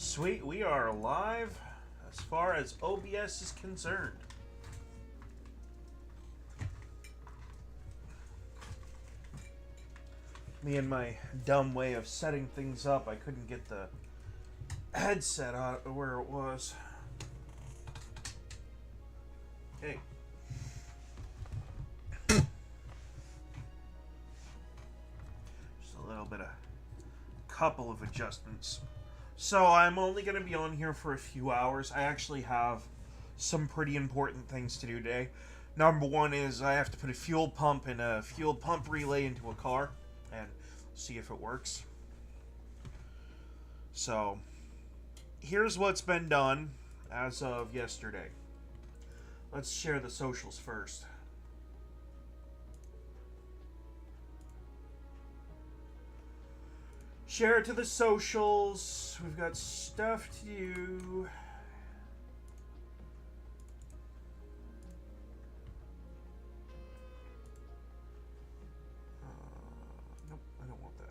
Sweet, we are live as far as OBS is concerned. Me and my dumb way of setting things up, I couldn't get the headset out where it was. Okay. Just a little bit of couple of adjustments. So I'm only going to be on here for a few hours. I actually have some pretty important things to do today. Number one is I have to put a fuel pump and a fuel pump relay into a car and see if it works. So here's what's been done as of yesterday. Let's share the socials first. Share it to the socials. We've got stuff to do. Nope, I don't want that.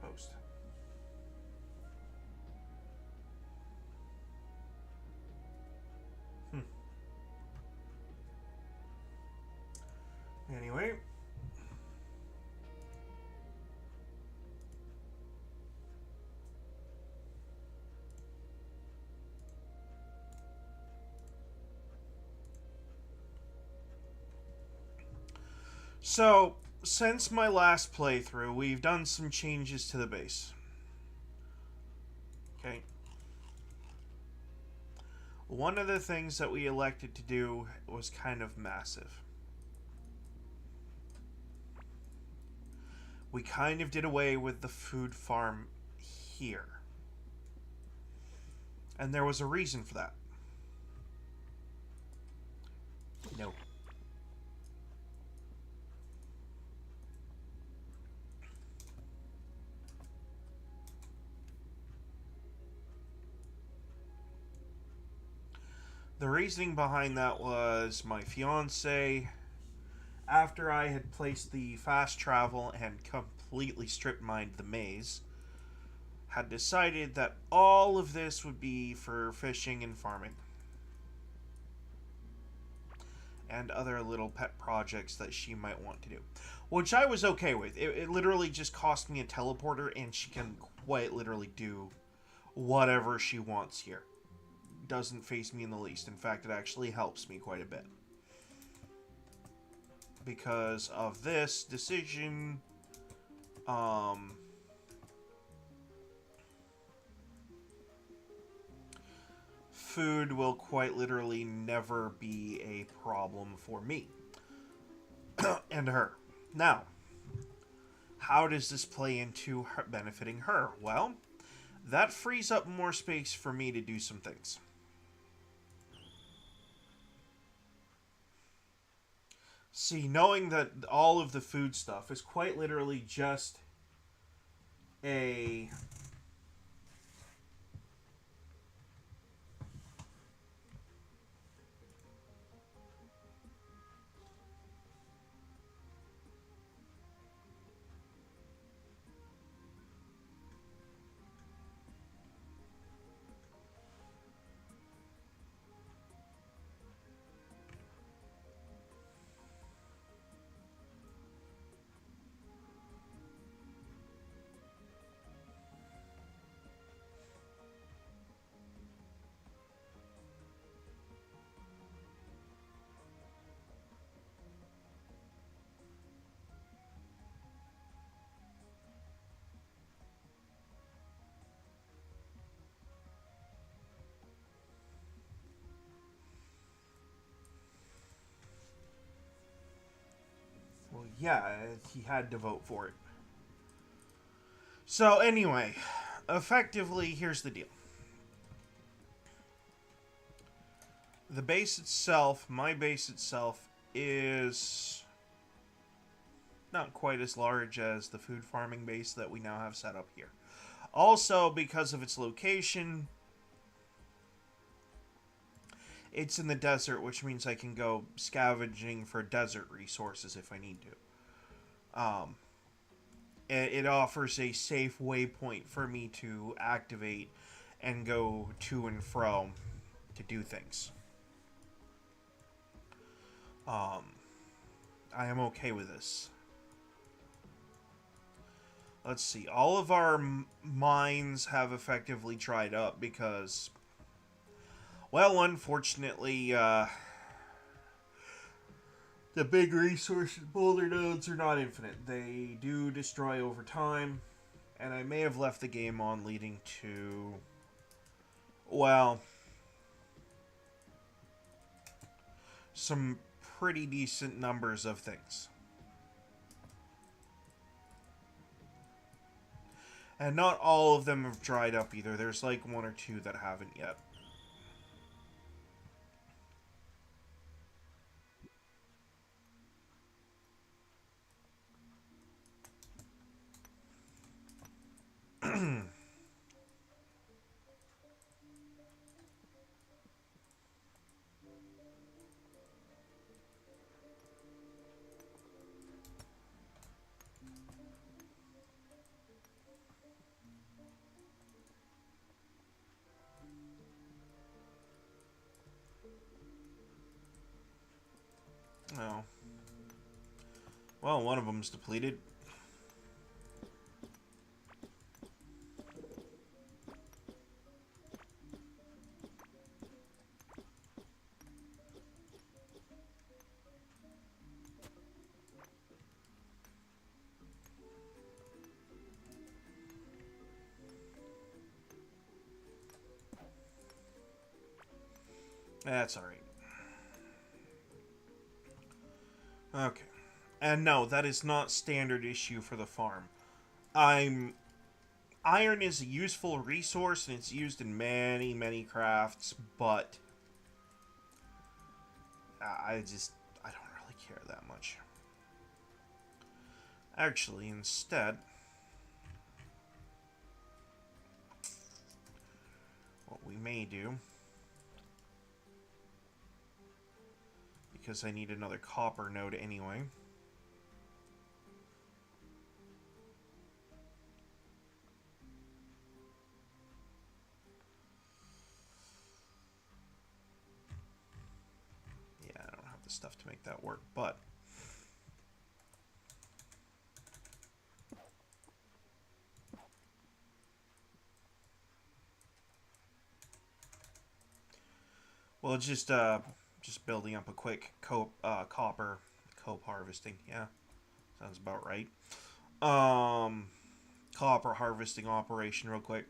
Post. Anyway. So, since my last playthrough, we've done some changes to the base. Okay. One of the things that we elected to do was kind of massive. We kind of did away with the food farm here. And there was a reason for that. No. The reasoning behind that was my fiance, after I had placed the fast travel and completely strip mined the maze, had decided that all of this would be for fishing and farming. And other little pet projects that she might want to do. Which I was okay with. It literally just cost me a teleporter and she can quite literally do whatever she wants here. Doesn't faze me in the least. In fact, it actually helps me quite a bit. Because of this decision, food will quite literally never be a problem for me and her. Now, how does this play into her benefiting her? Well, that frees up more space for me to do some things. See, knowing that all of the food stuff is quite literally just a well, yeah, he had to vote for it. So anyway, effectively, here's the deal. The base itself, my base itself, is not quite as large as the food farming base that we now have set up here. Also, because of its location, It's in the desert, which means I can go scavenging for desert resources if I need to. It offers a safe waypoint for me to activate and go to and fro to do things. I am okay with this. Let's see. All of our mines have effectively dried up because, well, unfortunately, the big resource boulder nodes are not infinite. They do destroy over time, and I may have left the game on leading to, well, some pretty decent numbers of things. And not all of them have dried up either. There's like one or two that haven't yet. Oh. Well, one of them's depleted. That's alright. Okay. And no, that is not standard issue for the farm. Iron is a useful resource and it's used in many, many crafts, but I don't really care that much. Actually, instead, what we may do, because I need another copper node anyway. Yeah, I don't have the stuff to make that work, but well, it's just building up a quick copper cope harvesting. Yeah, sounds about right. Copper harvesting operation real quick.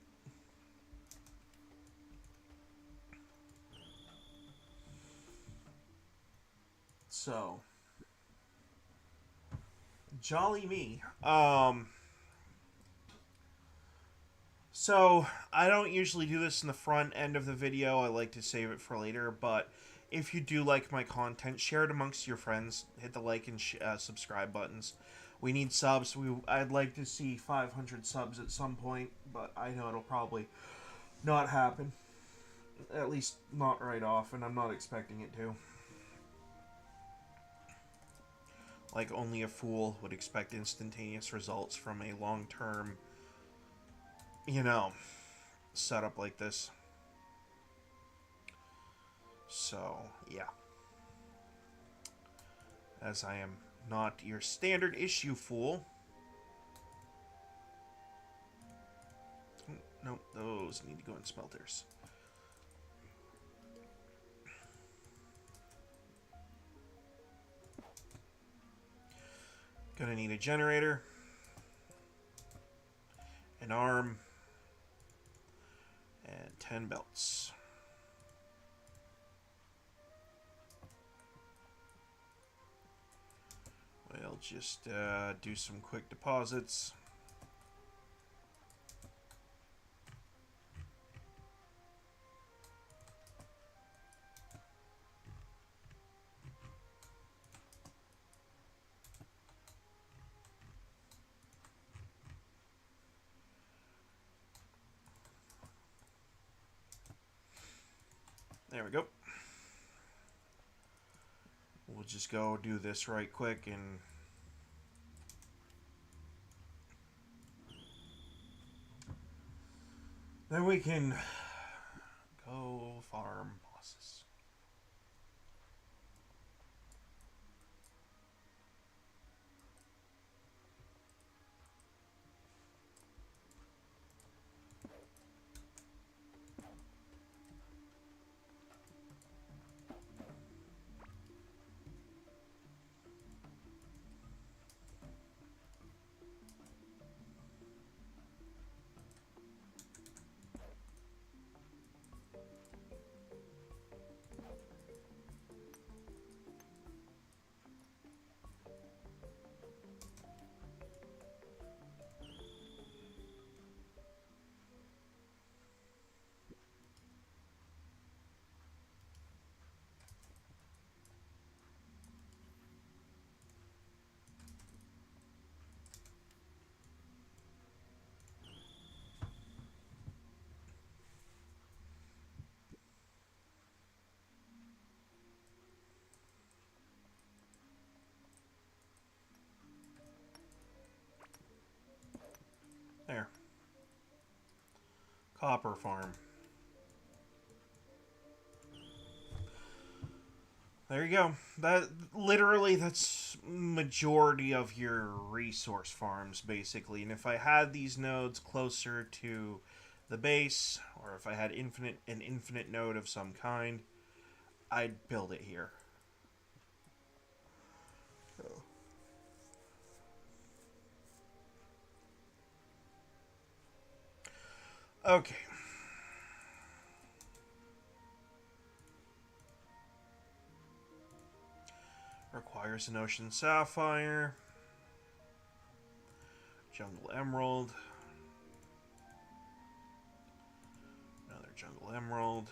So, jolly me. So, I don't usually do this in the front end of the video. I like to save it for later, but if you do like my content, share it amongst your friends. Hit the like and subscribe buttons. We need subs. I'd like to see 500 subs at some point, but I know it'll probably not happen. At least not right off, and I'm not expecting it to. Like, only a fool would expect instantaneous results from a long-term, setup like this. So, yeah. As I am not your standard issue fool. Nope, those need to go in smelters. Gonna need a generator, an arm, and 10 belts. We'll just do some quick deposits. There we go. just go do this right quick and then we can go farm bosses. There. Copper farm. There you go. That's majority of your resource farms basically. And if I had these nodes closer to the base, or if I had an infinite node of some kind, I'd build it here. Okay. Requires an ocean sapphire, jungle emerald, another jungle emerald.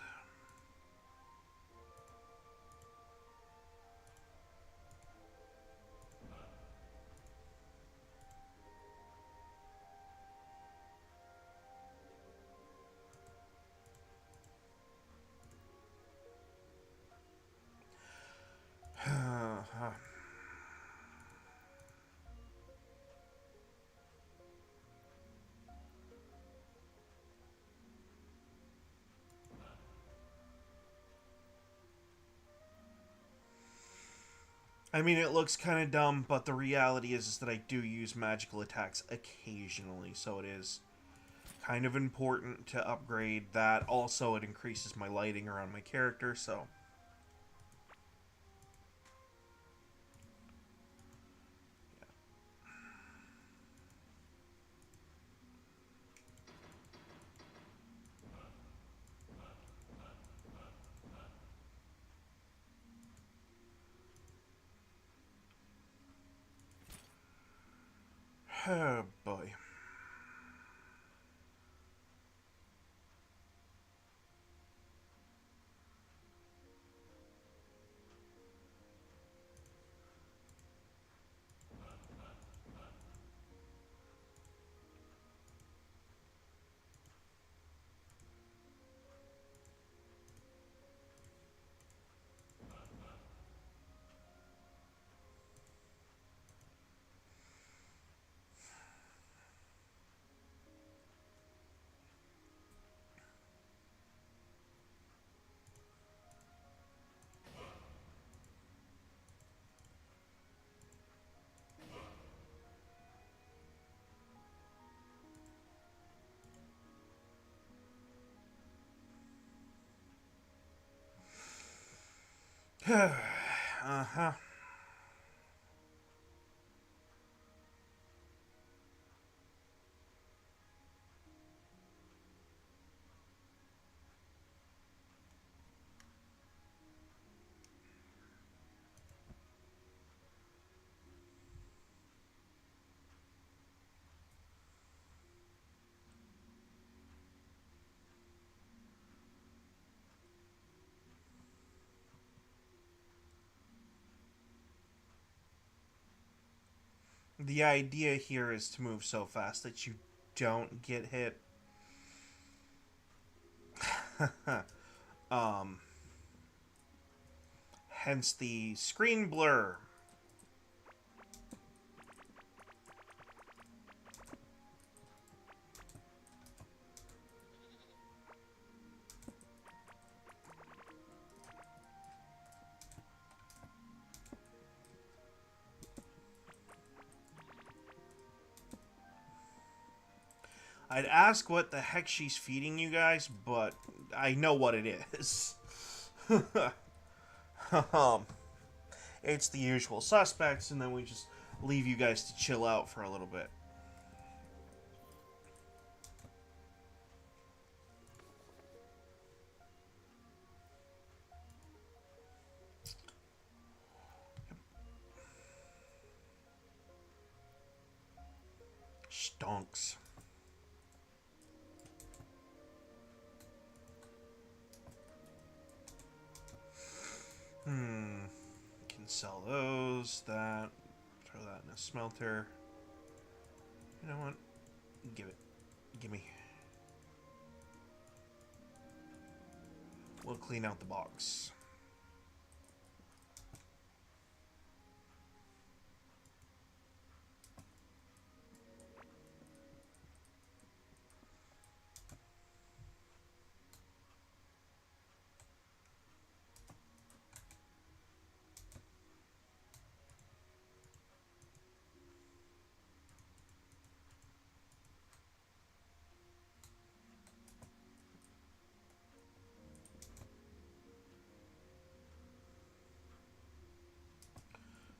I mean, it looks kind of dumb, but the reality is that I do use magical attacks occasionally, so it is kind of important to upgrade that. Also, it increases my lighting around my character, so... Oh, boy. Uh-huh. The idea here is to move so fast that you don't get hit. um, hence the screen blur. I'd ask what the heck she's feeding you guys, but I know what it is. It's the usual suspects, and then we just leave you guys to chill out for a little bit. Stonks. Can sell those, that, throw that in a smelter. You know what? Give it. Gimme. We'll clean out the box.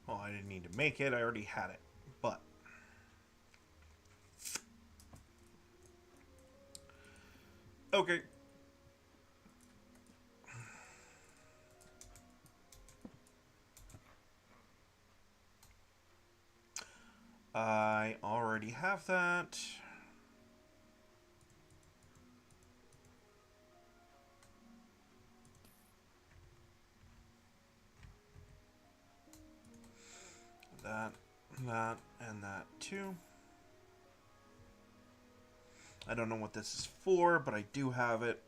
Well, I didn't need to make it. I already had it. But okay. I already have that. That, and that too. I don't know what this is for, but I do have it.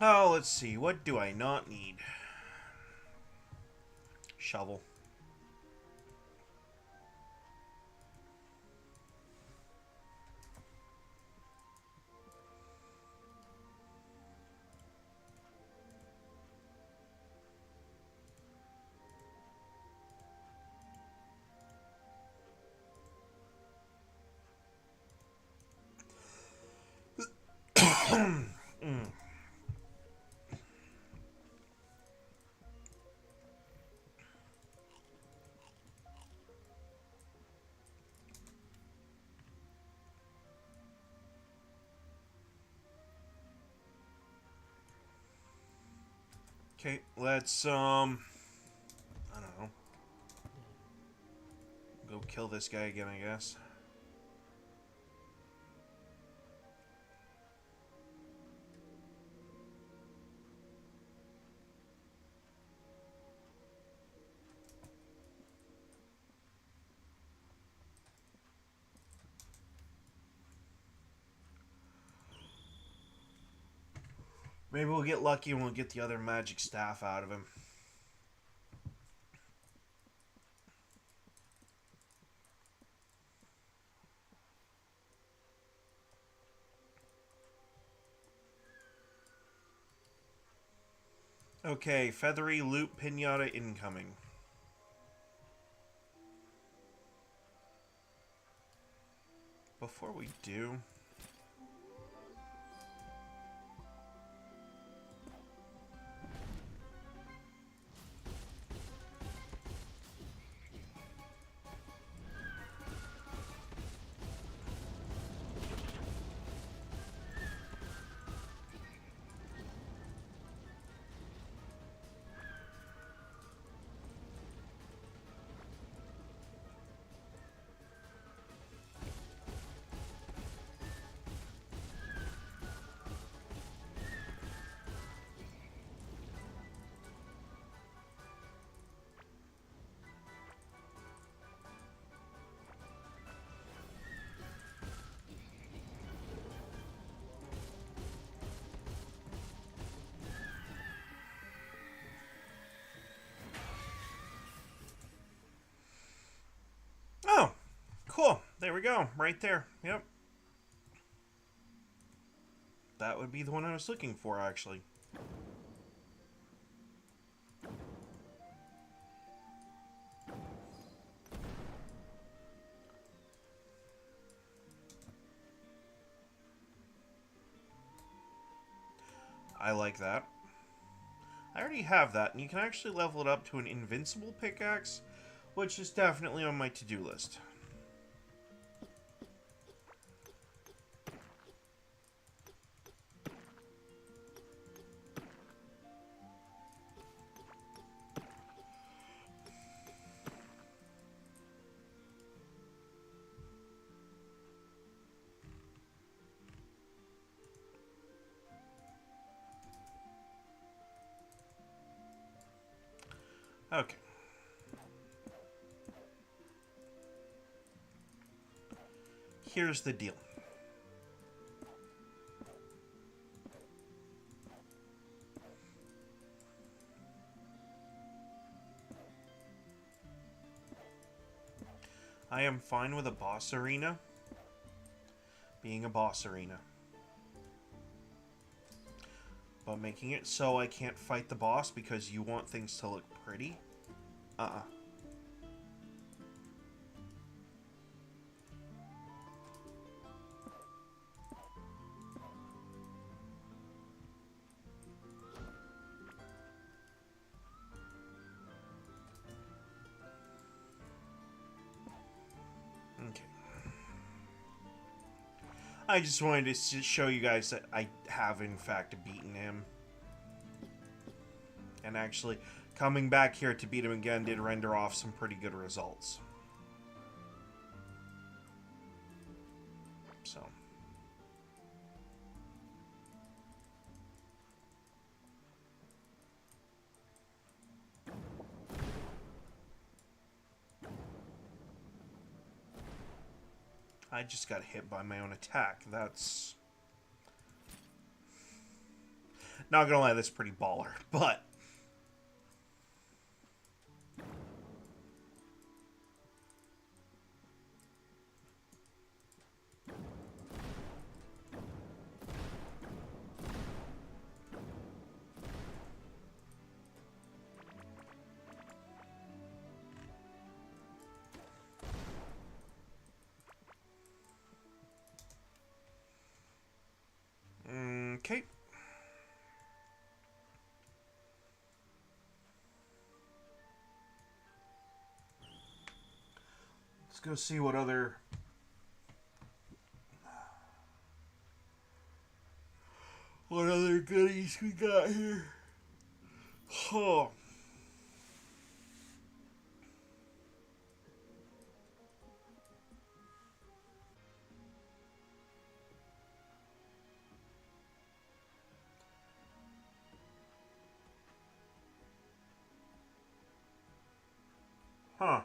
Oh, let's see. What do I not need? Shovel. Okay, let's, I don't know. Go kill this guy again, I guess. Maybe we'll get lucky and we'll get the other magic staff out of him. Okay, feathery loop pinata incoming. Before we do... Oh, cool. There we go. Right there. Yep. That would be the one I was looking for, actually. I like that. I already have that, and you can actually level it up to an invincible pickaxe, which is definitely on my to-do list. Okay. Here's the deal. I am fine with a boss arena being a boss arena. But making it so I can't fight the boss because you want things to look pretty? Uh-uh. Okay. I just wanted to show you guys that I have, in fact, beaten him. And actually, coming back here to beat him again did render off some pretty good results. So. I just got hit by my own attack. That's... Not gonna lie, that's pretty baller, but... Okay. Let's go see what other... What other goodies we got here? Oh. Huh.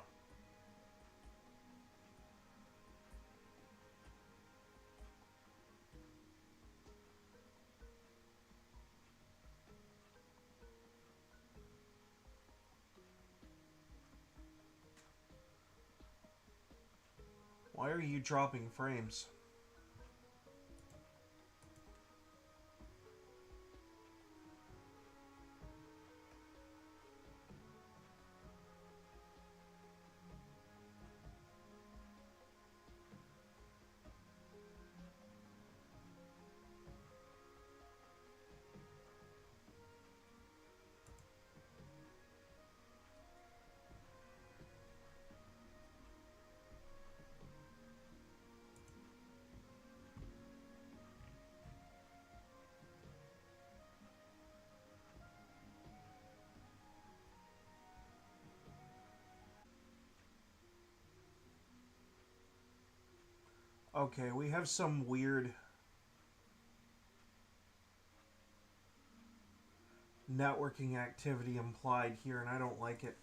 Why are you dropping frames? Okay, we have some weird networking activity implied here, and I don't like it.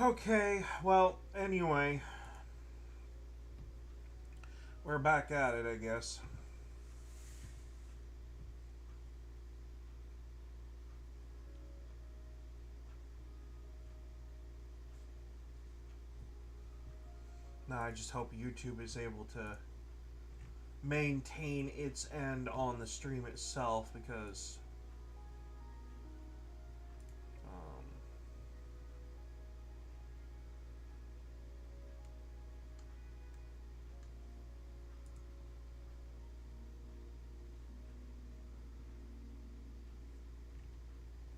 Okay, well, anyway, we're back at it, I guess. Now, I just hope YouTube is able to maintain its end on the stream itself because. Um,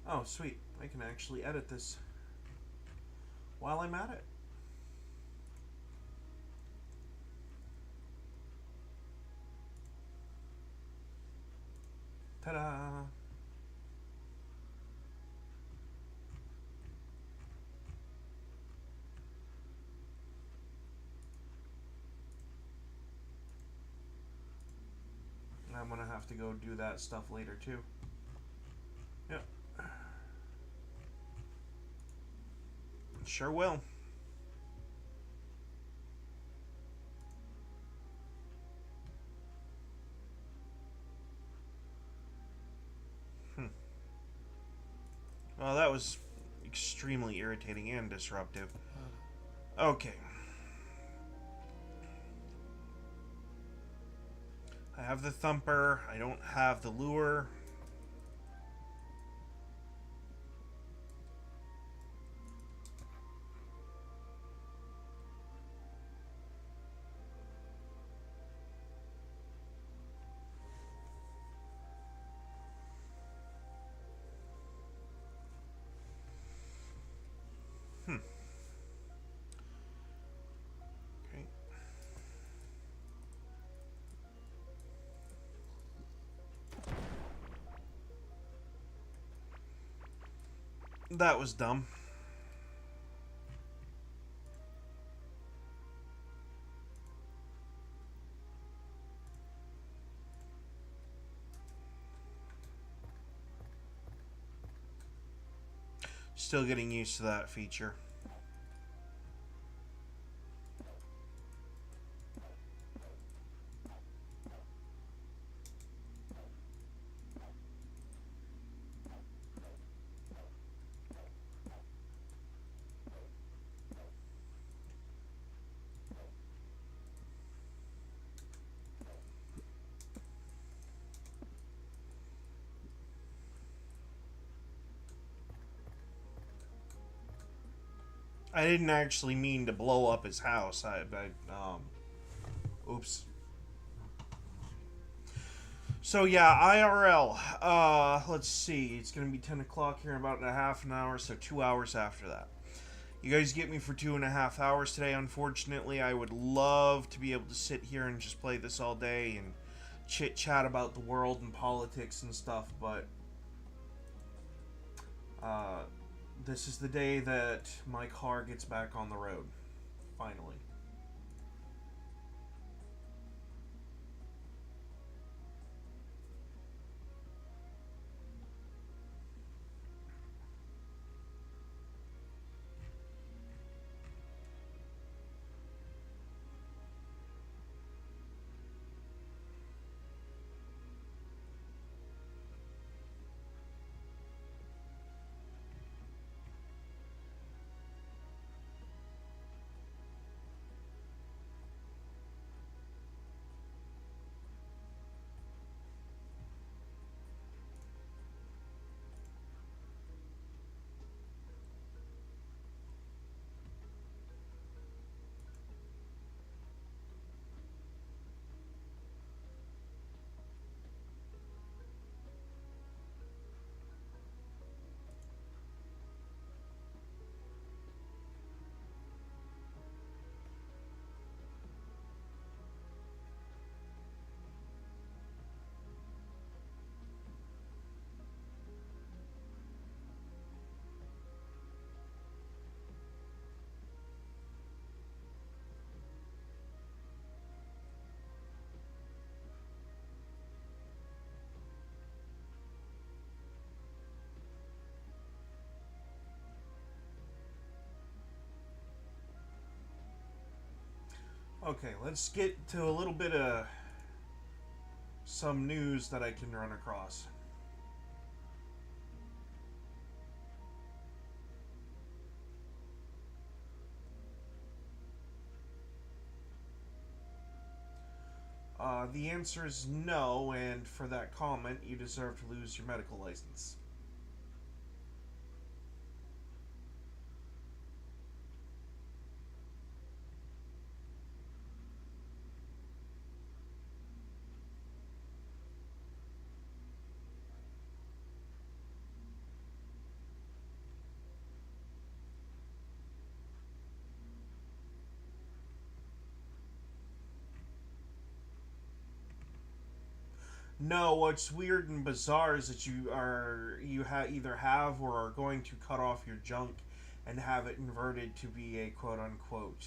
oh, sweet. I can actually edit this while I'm at it. Ta-da! I'm gonna have to go do that stuff later too. Yep. Sure will. Well, that was extremely irritating and disruptive. Okay. I have the thumper. I don't have the lure. Okay. That was dumb. Still getting used to that feature. I didn't actually mean to blow up his house. Oops. So yeah, IRL. Let's see. It's gonna be 10 o'clock here in about a half an hour, so 2 hours after that. You guys get me for 2.5 hours today. Unfortunately, I would love to be able to sit here and just play this all day and chit chat about the world and politics and stuff, but this is the day that my car gets back on the road. Finally. Okay, let's get to a little bit of some news that I can run across. The answer is no, and for that comment, you deserve to lose your medical license. No, what's weird and bizarre is that either have or are going to cut off your junk and have it inverted to be a quote unquote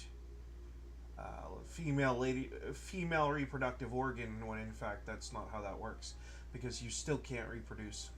female reproductive organ, when in fact that's not how that works, because you still can't reproduce.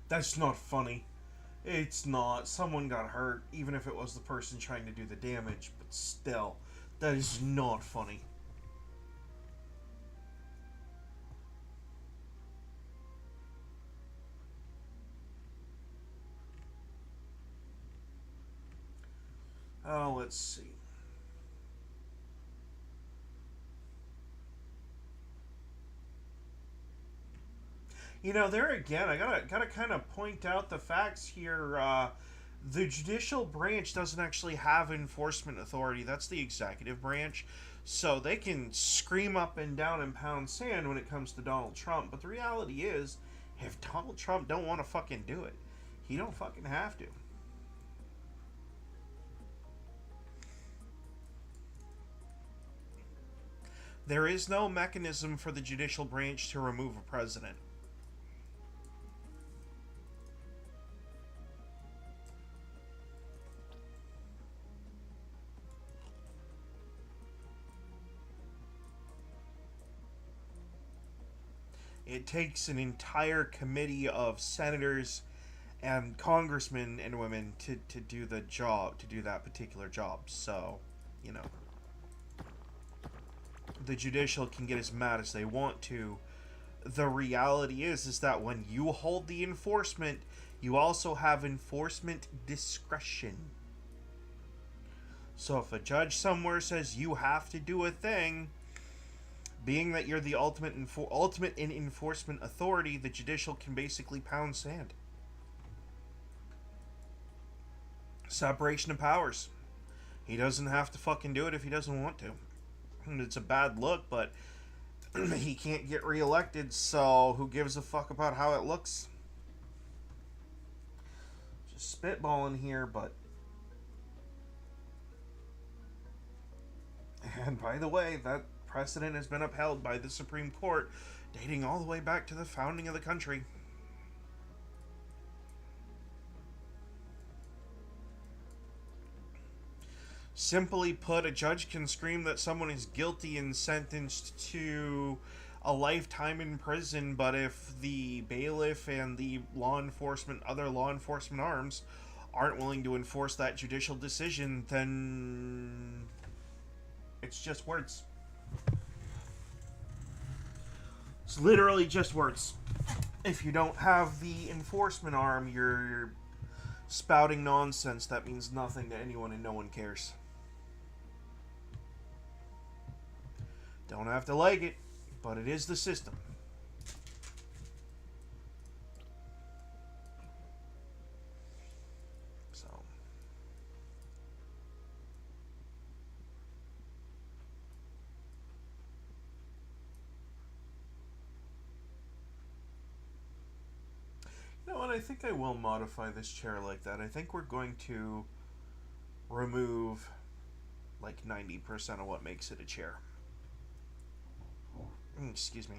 That's not funny. It's not. Someone got hurt, even if it was the person trying to do the damage, but still, that is not funny. Oh, let's see. You know, there again, I gotta kind of point out the facts here. The judicial branch doesn't actually have enforcement authority. That's the executive branch, so they can scream up and down and pound sand when it comes to Donald Trump. But the reality is, if Donald Trump don't want to fucking do it, he don't fucking have to. There is no mechanism for the judicial branch to remove a president. It takes an entire committee of senators and congressmen and women to do the job, to do that particular job. So, you know, the judicial can get as mad as they want to. The reality is that when you hold the enforcement, you also have enforcement discretion. So if a judge somewhere says you have to do a thing, being that you're the ultimate in enforcement authority, the judicial can basically pound sand. Separation of powers. He doesn't have to fucking do it if he doesn't want to. It's a bad look, but he can't get reelected, so who gives a fuck about how it looks? Just spitballing here, but... And by the way, that precedent has been upheld by the Supreme Court, dating all the way back to the founding of the country. Simply put, a judge can scream that someone is guilty and sentenced to a lifetime in prison, but if the bailiff and the other law enforcement arms aren't willing to enforce that judicial decision, then it's just words. It's literally just words. If you don't have the enforcement arm, you're spouting nonsense that means nothing to anyone and no one cares. Don't have to like it, but it is the system. I think I will modify this chair like that. I think we're going to remove like 90% of what makes it a chair. Excuse me.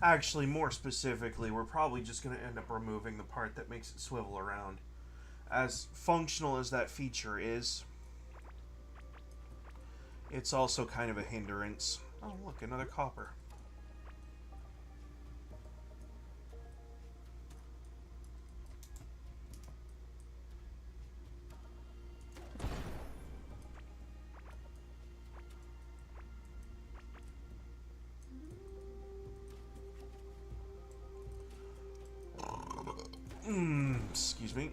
Actually, more specifically, we're probably just going to end up removing the part that makes it swivel around. As functional as that feature is, it's also kind of a hindrance. Oh, look, another copper. Excuse me.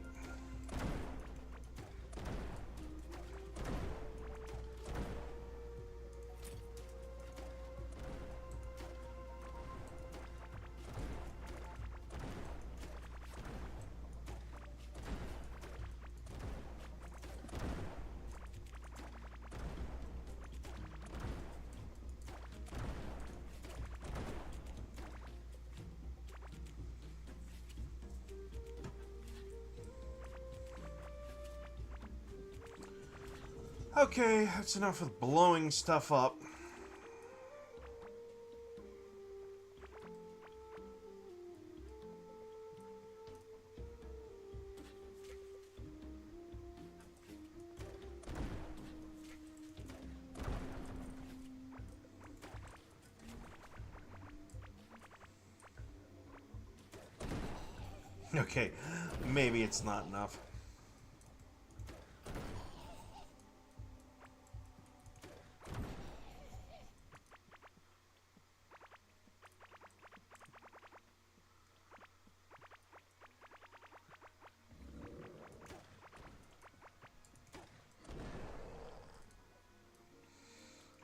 Okay, that's enough of blowing stuff up. Okay, maybe it's not enough.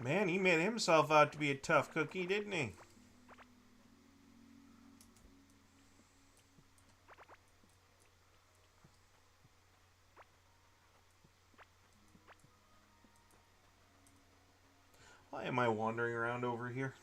Man, he made himself out to be a tough cookie, didn't he? Why am I wandering around over here?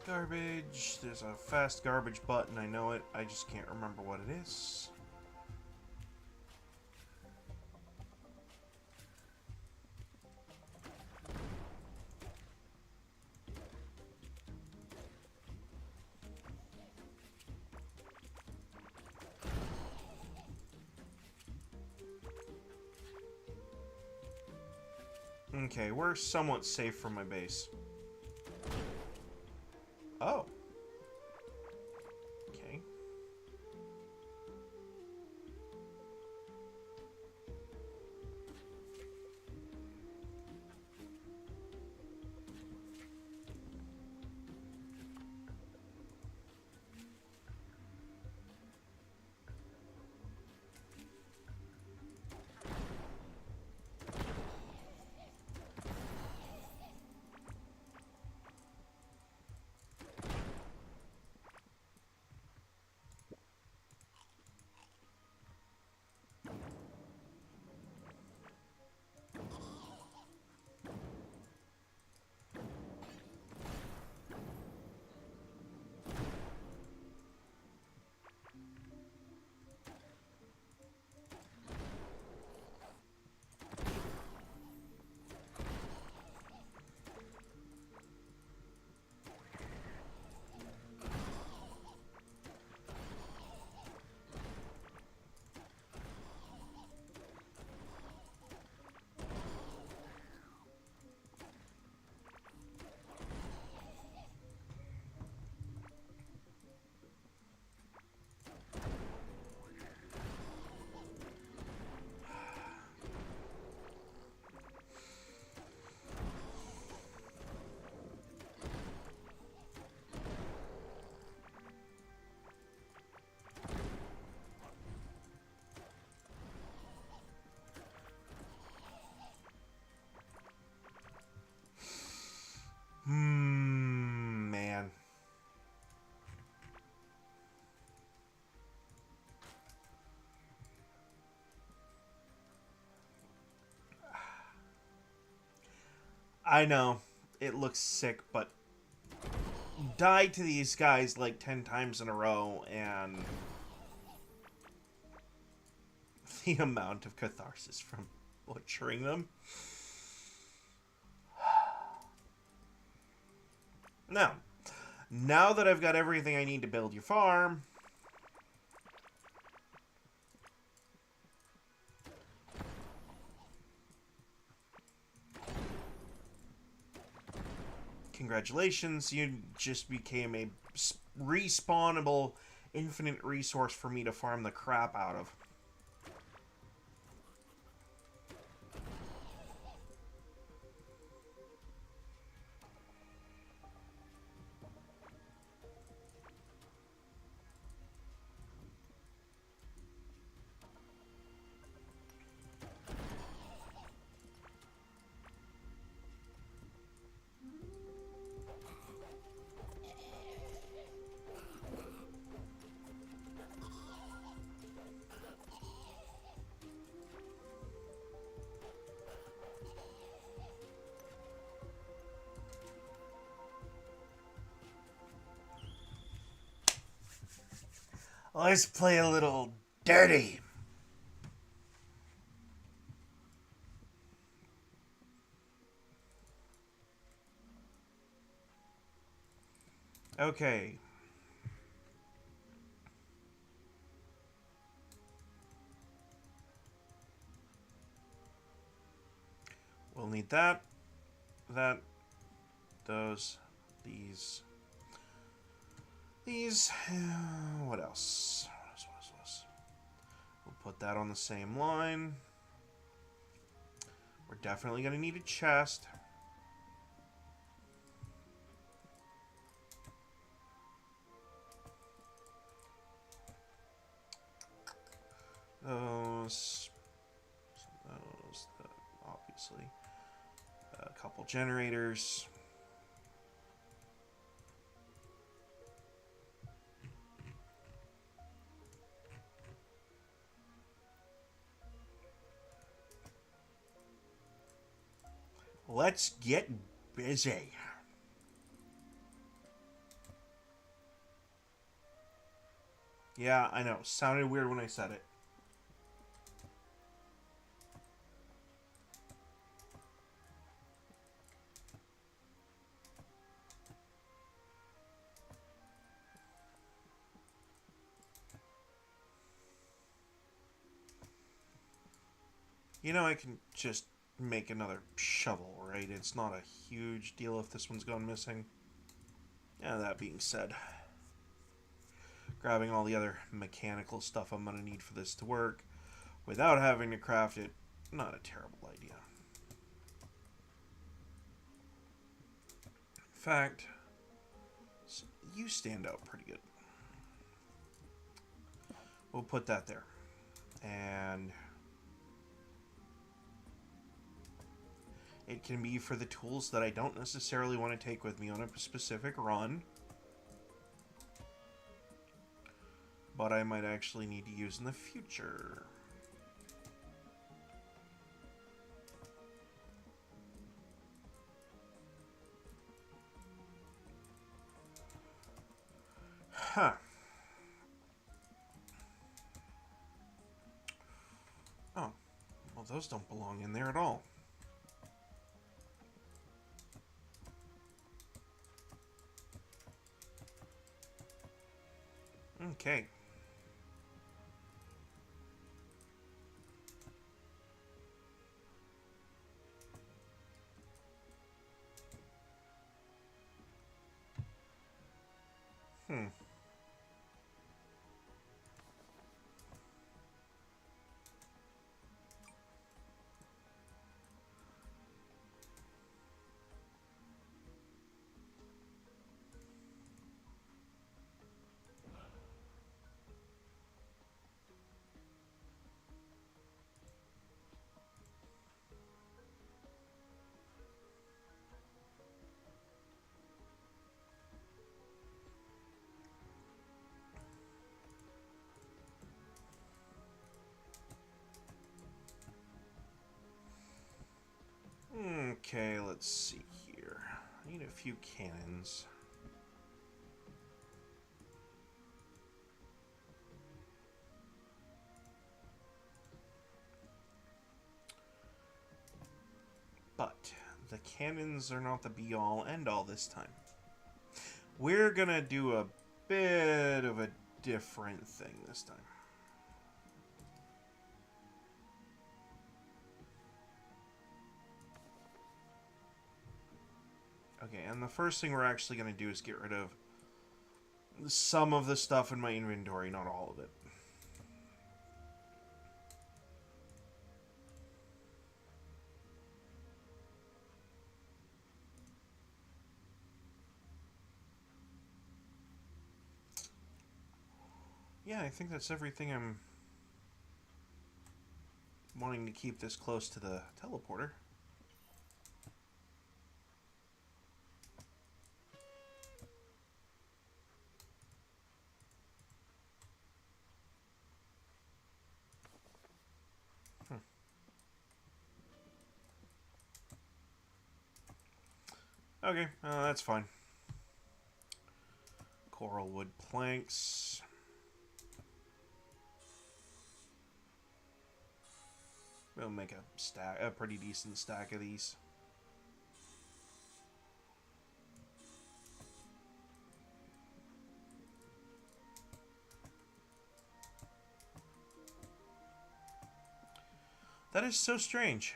Garbage. There's a fast garbage button. I know it. I just can't remember what it is. Okay, we're somewhat safe from my base. Oh. Okay. I know. It looks sick, but die to these guys like 10 times in a row, and the amount of catharsis from butchering them. Now that I've got everything I need to build your farm, congratulations, you just became a respawnable infinite resource for me to farm the crap out of. Let's play a little dirty. Okay. We'll need that, those, these. What else? What else? We'll put that on the same line. We're definitely going to need a chest. Those, obviously. A couple generators. Let's get busy. Yeah, I know. Sounded weird when I said it. You know, I can just make another shovel, right? It's not a huge deal if this one's gone missing. Yeah, that being said, grabbing all the other mechanical stuff I'm going to need for this to work without having to craft it, not a terrible idea. In fact, you stand out pretty good. We'll put that there. And it can be for the tools that I don't necessarily want to take with me on a specific run, but I might actually need to use in the future. Huh. Oh, well, those don't belong in there at all. Okay. Hmm. few cannons. But the cannons are not the be-all, end-all this time. We're gonna do a bit of a different thing this time. Okay, and the first thing we're actually gonna do is get rid of some of the stuff in my inventory, not all of it. Yeah, I think that's everything. I'm wanting to keep this close to the teleporter. Okay, that's fine. Coral wood planks. We'll make a pretty decent stack of these. That is so strange.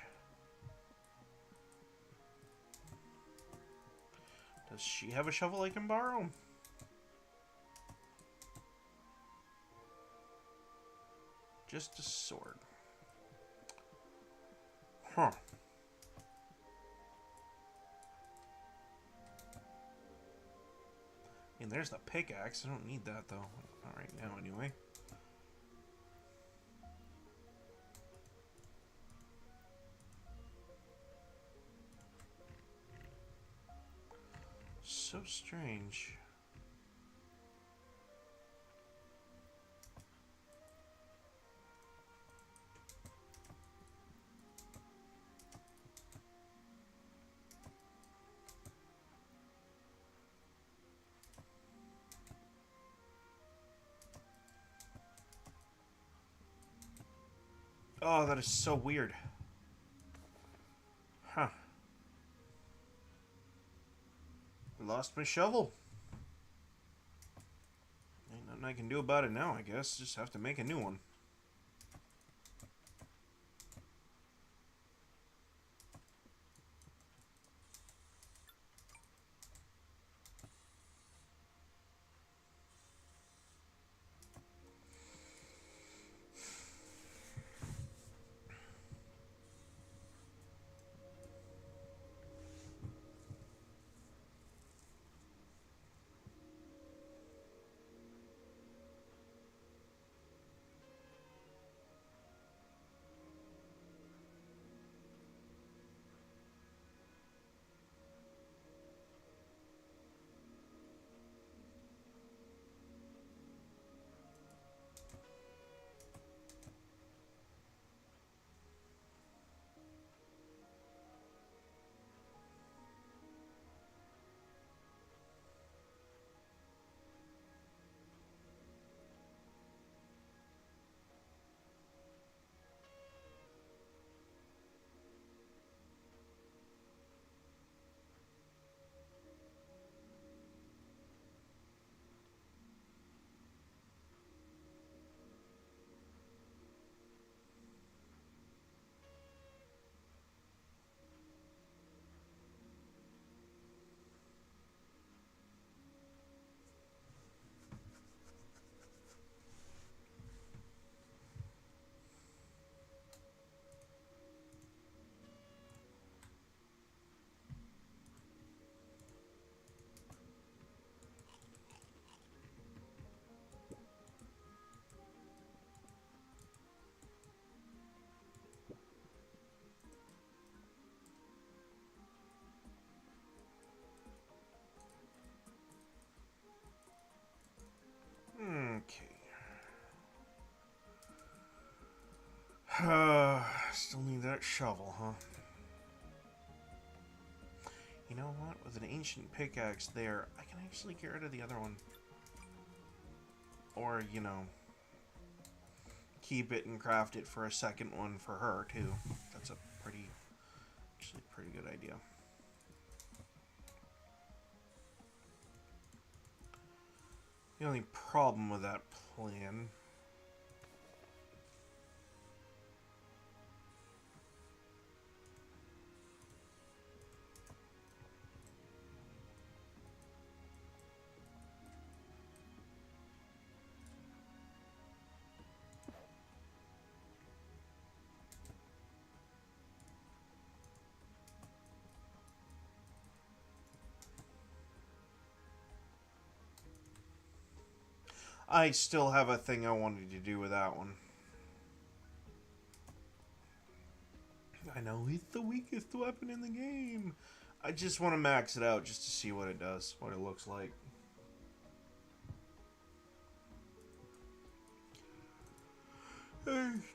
Does she have a shovel I can borrow? Just a sword. Huh. And there's the pickaxe. I don't need that, though. Not right now, anyway. So strange. Oh, that is so weird. Huh. Lost my shovel. Ain't nothing I can do about it now, I guess. Just have to make a new one. Okay. Still need that shovel, huh? You know what? With an ancient pickaxe there, I can actually get rid of the other one. Or, you know, keep it and craft it for a second one for her, too. That's a actually pretty good idea. The only problem with that plan... I still have a thing I wanted to do with that one. I know it's the weakest weapon in the game. I just want to max it out just to see what it does, what it looks like.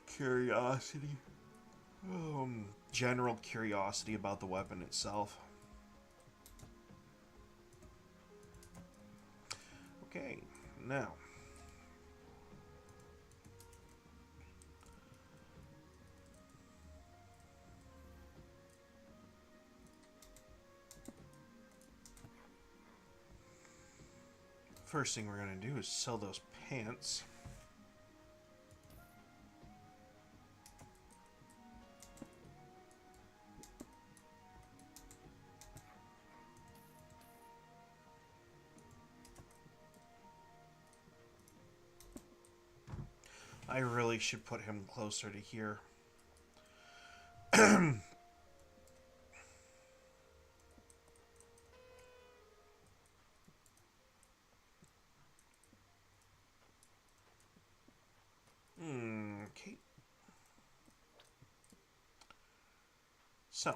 Curiosity. General curiosity about the weapon itself. Okay, now. First thing we're going to do is sell those pants. I really should put him closer to here. Okay. So.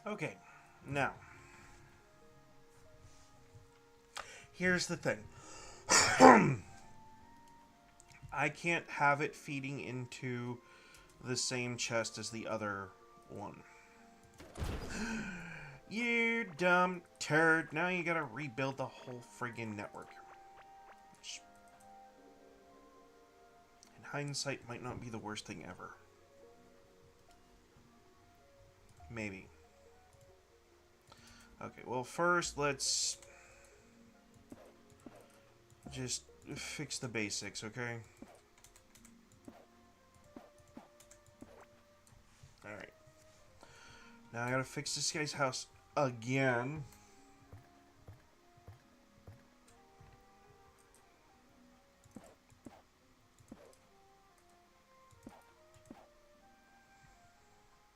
Okay, now. Here's the thing. I can't have it feeding into the same chest as the other one. You dumb turd. Now you gotta rebuild the whole friggin' network. Which, in hindsight, might not be the worst thing ever. Maybe. Okay, well, first, let's just fix the basics, okay? Alright. Now I gotta fix this guy's house again.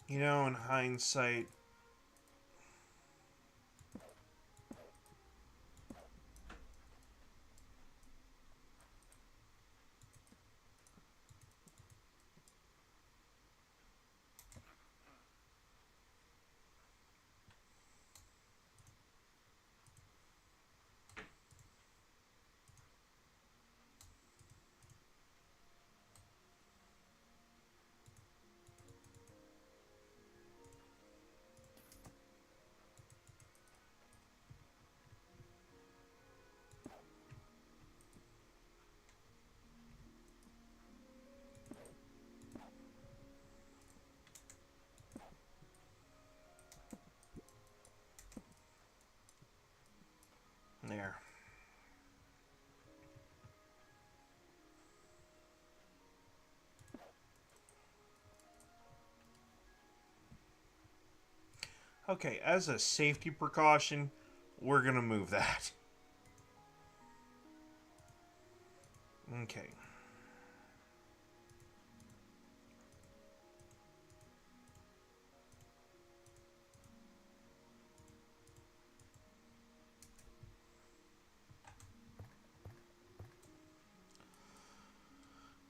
You know, in hindsight... There. Okay, as a safety precaution, we're gonna move that. Okay.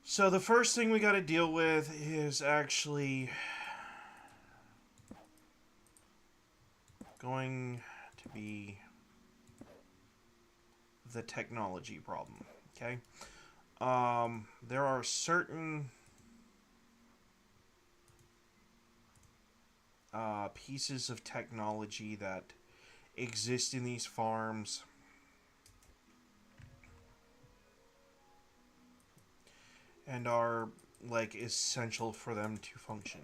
So the first thing we got to deal with is actually going to be the technology problem. Okay. There are certain pieces of technology that exist in these farms and are like essential for them to function.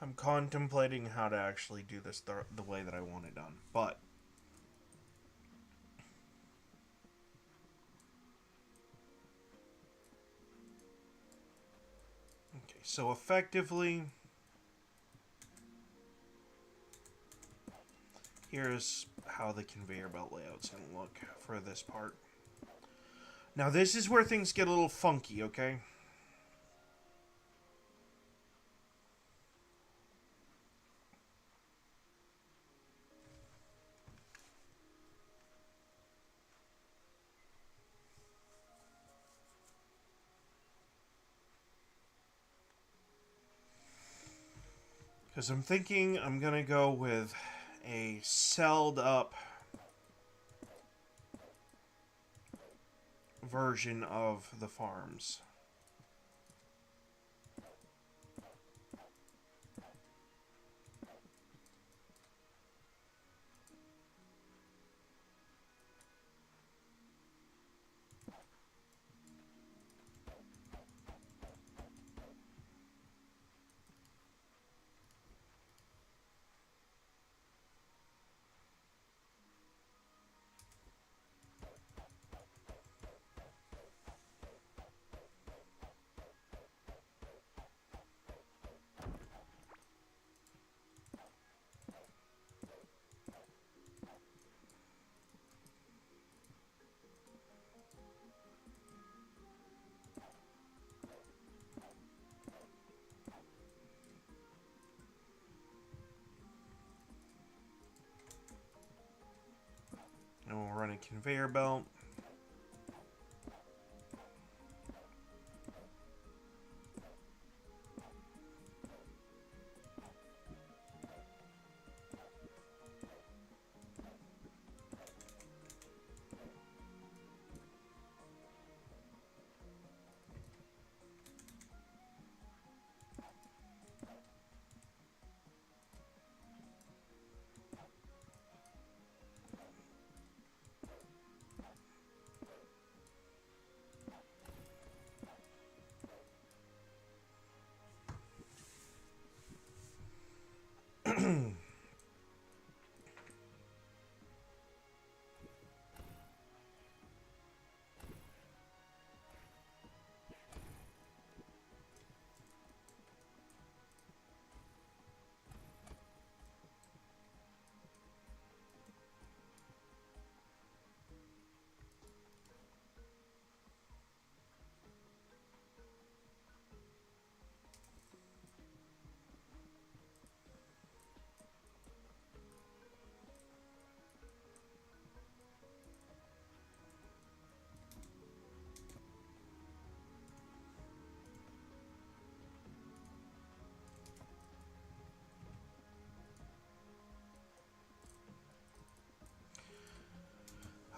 I'm contemplating how to actually do this the way that I want it done. But okay, so effectively here's how the conveyor belt layout's going to look for this part. Now this is where things get a little funky, okay? Because I'm thinking I'm going to go with a celled up version of the farms. And we'll run a conveyor belt.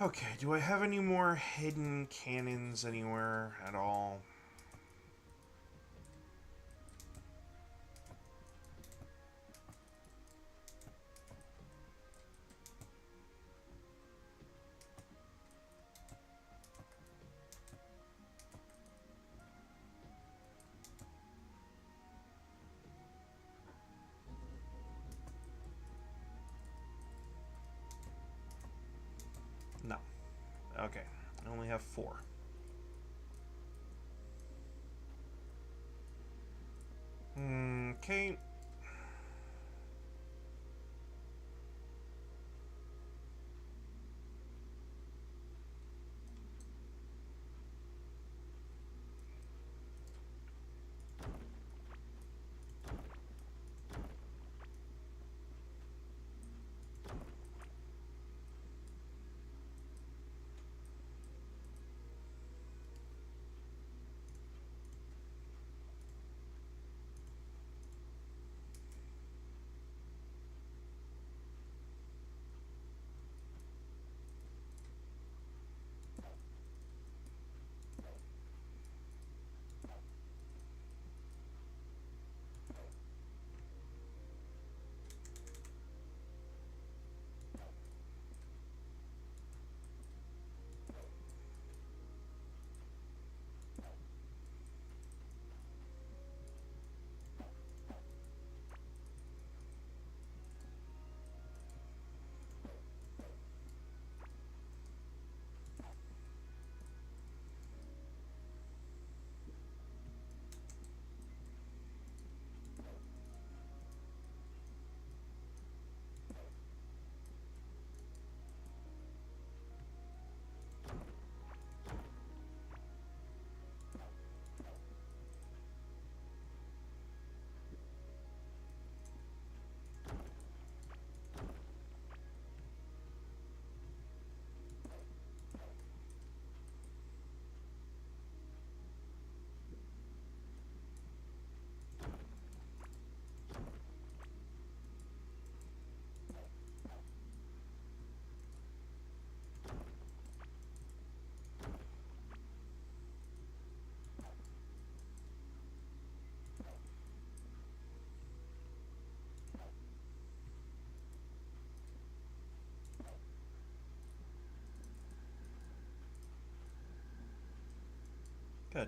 Okay, do I have any more hidden cannons anywhere at all? No. Okay, I only have 4. Okay. Good.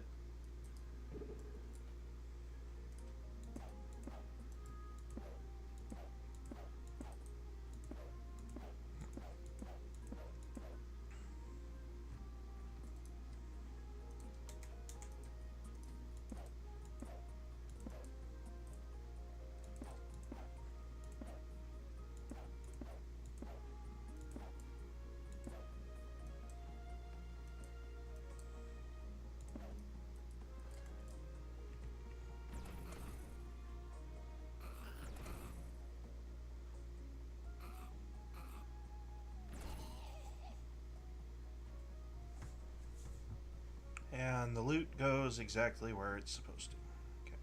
And the loot goes exactly where it's supposed to. Okay.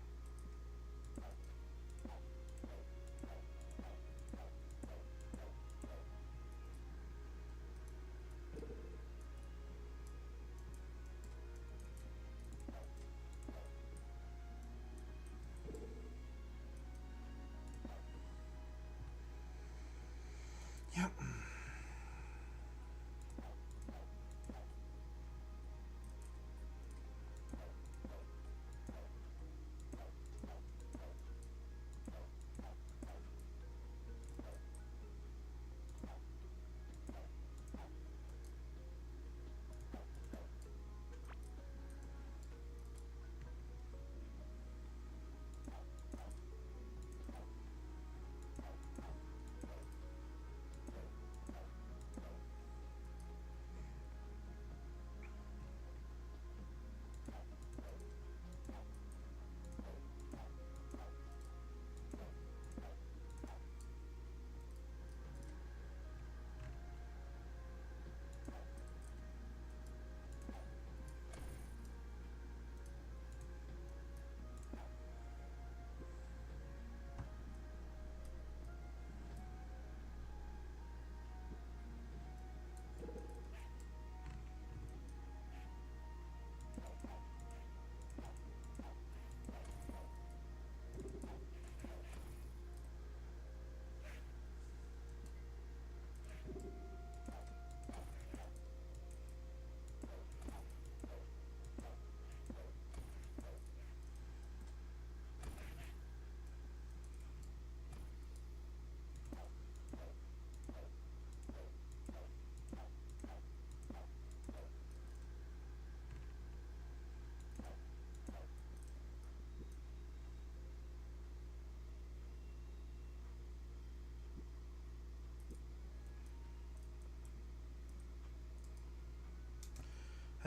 Yep.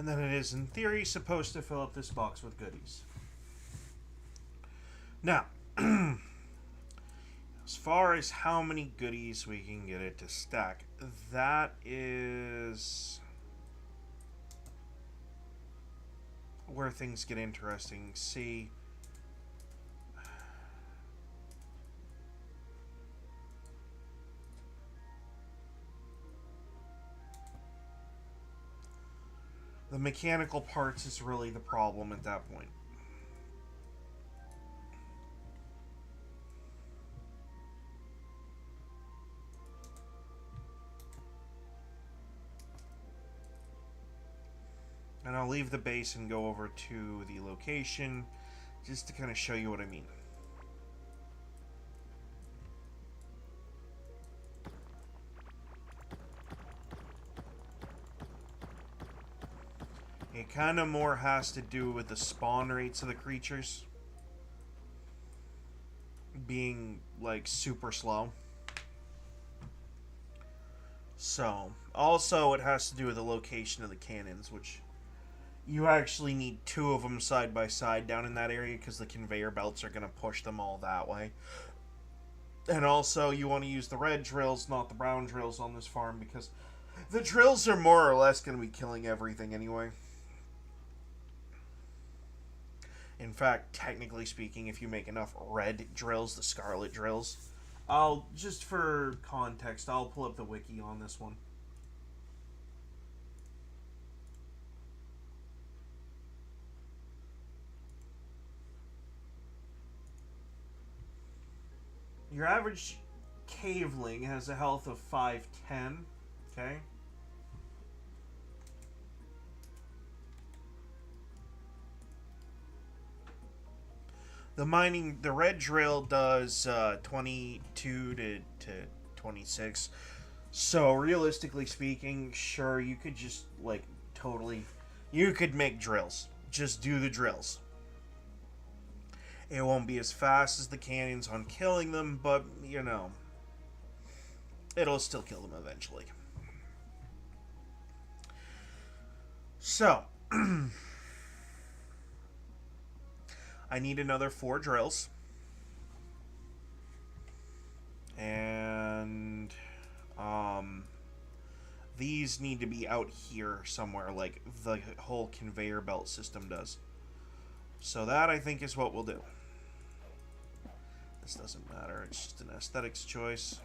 And then it is, in theory, supposed to fill up this box with goodies. Now, as far as how many goodies we can get it to stack, that is where things get interesting. See, the mechanical parts is really the problem at that point. And I'll leave the base and go over to the location just to kind of show you what I mean. It kind of more has to do with the spawn rates of the creatures being like super slow. So, also it has to do with the location of the cannons, which you actually need 2 of them side by side down in that area because the conveyor belts are going to push them all that way. And also you want to use the red drills, not the brown drills on this farm, because the drills are more or less going to be killing everything anyway. In fact, technically speaking, if you make enough red drills, the scarlet drills, just for context, I'll pull up the wiki on this one. Your average caveling has a health of 510, okay? The red drill does 22 to 26. So realistically speaking, sure, you could just like totally, you could make drills. Just do the drills. It won't be as fast as the cannons on killing them, but you know, it'll still kill them eventually. So, I need another 4 drills. And these need to be out here somewhere, like the whole conveyor belt system does. So that, I think, is what we'll do. This doesn't matter, it's just an aesthetics choice.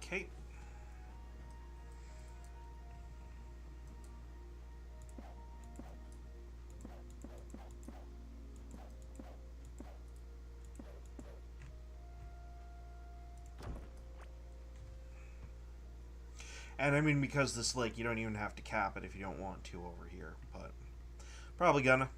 Okay. And I mean, because this lake, you don't even have to cap it if you don't want to over here, but probably gonna.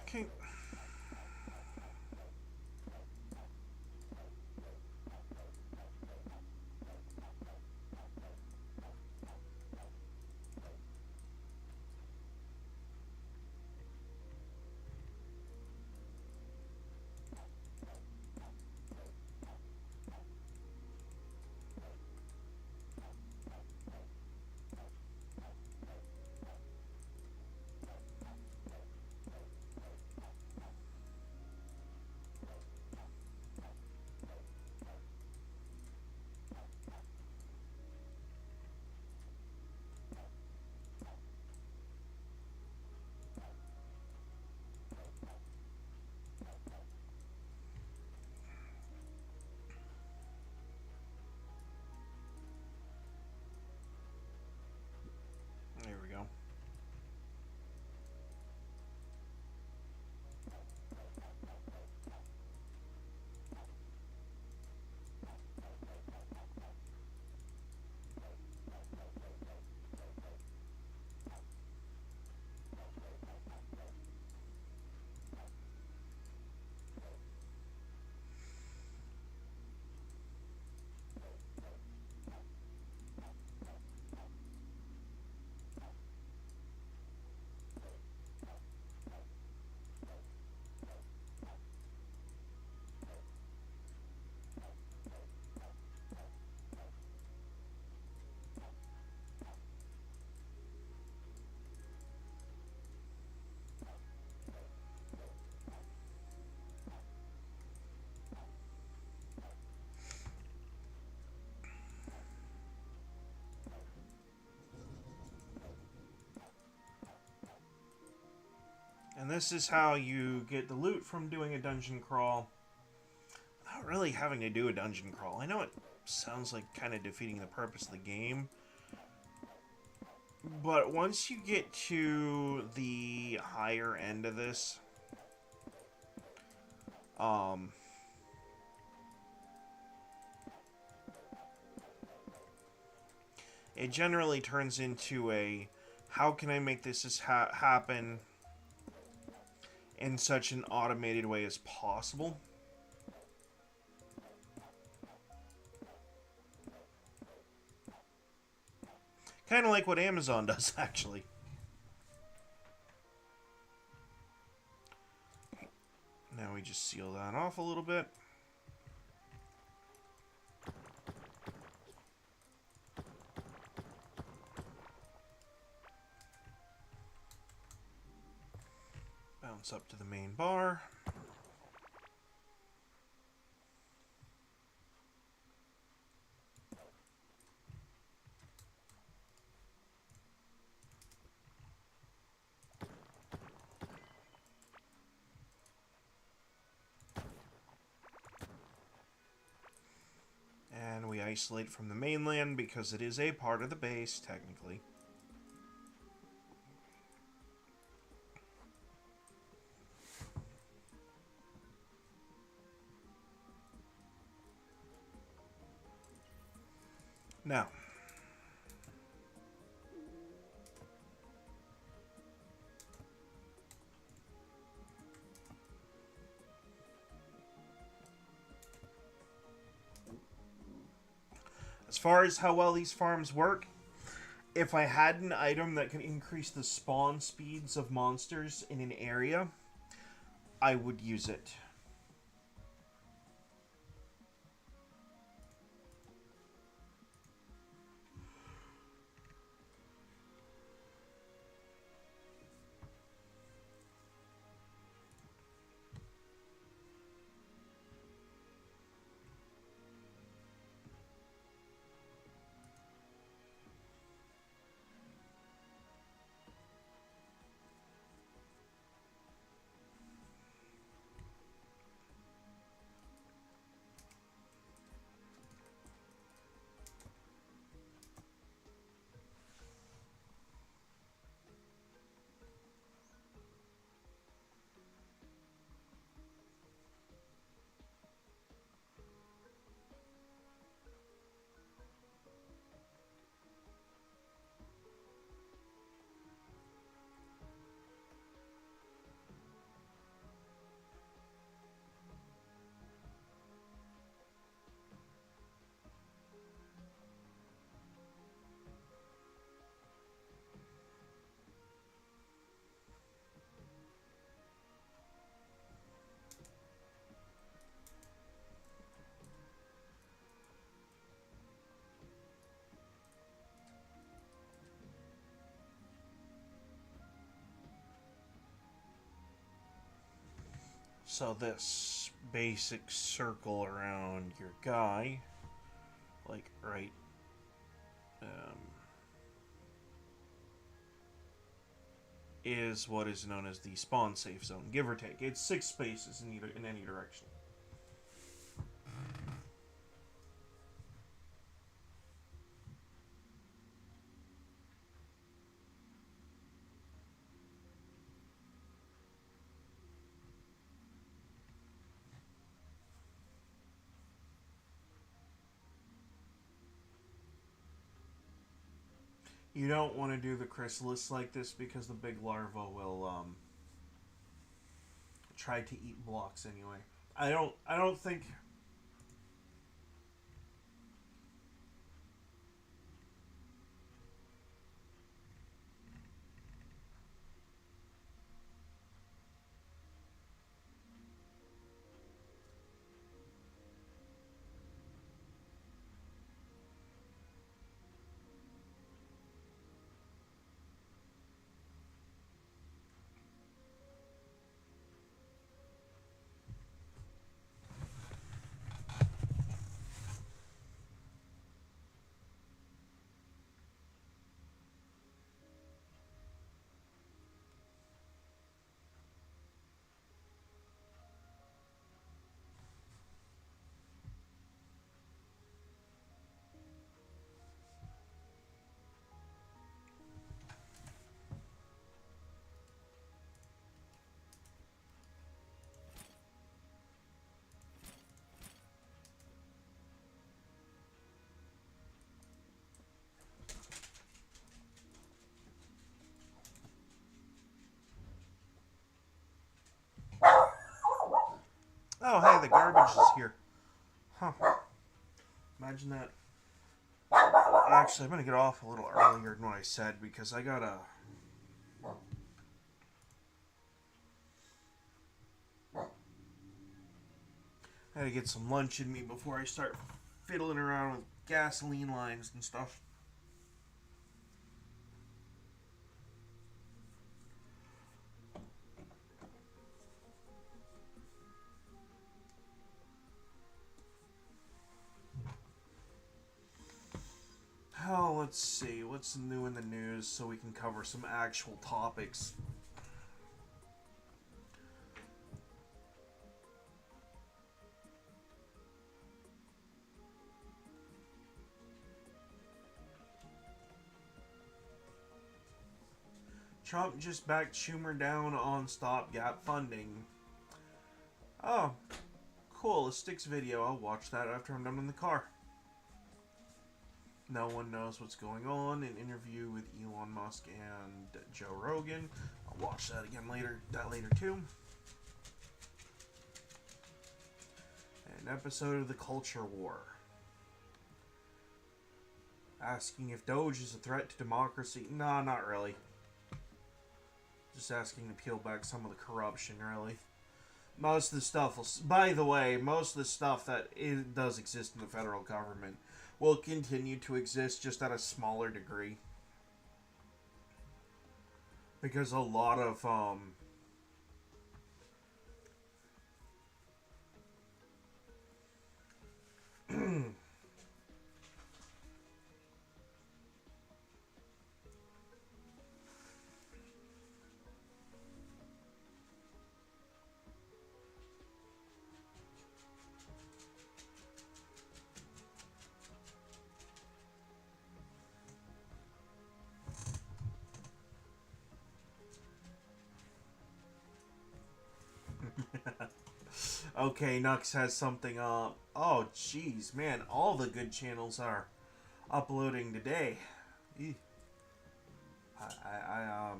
Okay. this is how you get the loot from doing a dungeon crawl. Not really having to do a dungeon crawl. I know it sounds like kind of defeating the purpose of the game. But once you get to the higher end of this, it generally turns into a, how can I make this happen in such an automated way as possible? Kind of like what Amazon does, actually. Now we just seal that off a little bit. Bounce up to the main bar. And we isolate from the mainland because it is a part of the base, technically. Now, as far as how well these farms work, if I had an item that could increase the spawn speeds of monsters in an area, I would use it. So this basic circle around your guy, like right, is what is known as the spawn safe zone, give or take. It's 6 spaces in any direction. You don't want to do the chrysalis like this because the big larva will try to eat blocks anyway. I don't think. Oh, hey, the garbage is here. Huh. Imagine that. Actually, I'm going to get off a little earlier than what I said because I got to... I gotta get some lunch in me before I start fiddling around with gasoline lines and stuff. Oh, let's see. What's new in the news so we can cover some actual topics? Trump just backed Schumer down on stopgap funding. Oh, cool. A Sticks video. I'll watch that after I'm done in the car. No one knows what's going on. An interview with Elon Musk and Joe Rogan. I'll watch that again later. That later too. An episode of The Culture War. Asking if Doge is a threat to democracy. Nah, not really. Just asking to peel back some of the corruption, really. Most of the stuff, by the way, most of the stuff that does exist in the federal government will continue to exist just at a smaller degree. Because a lot of, okay, Nux has something up. Oh, jeez, man, all the good channels are uploading today. I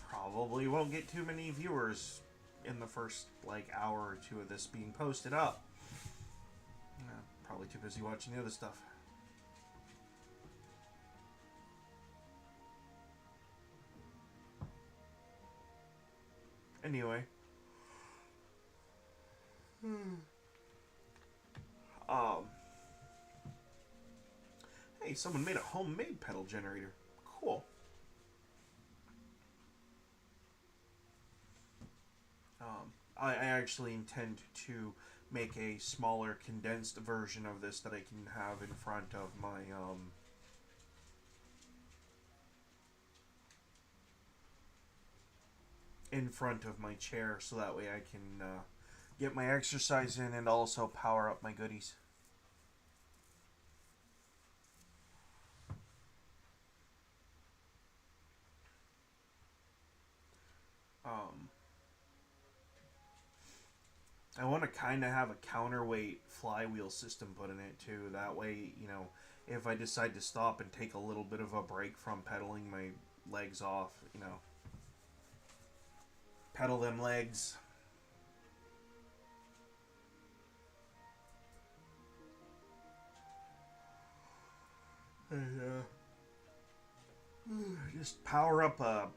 probably won't get too many viewers in the first, like, hour or two of this being posted up. Probably too busy watching the other stuff. Anyway. Hey, someone made a homemade pedal generator. Cool. I actually intend to make a smaller, condensed version of this that I can have in front of my, chair, so that way I can, get my exercise in and also power up my goodies. I want to kind of have a counterweight flywheel system put in it too. That way, you know, if I decide to stop and take a little bit of a break from pedaling my legs off, you know, pedal them legs. And, just power up a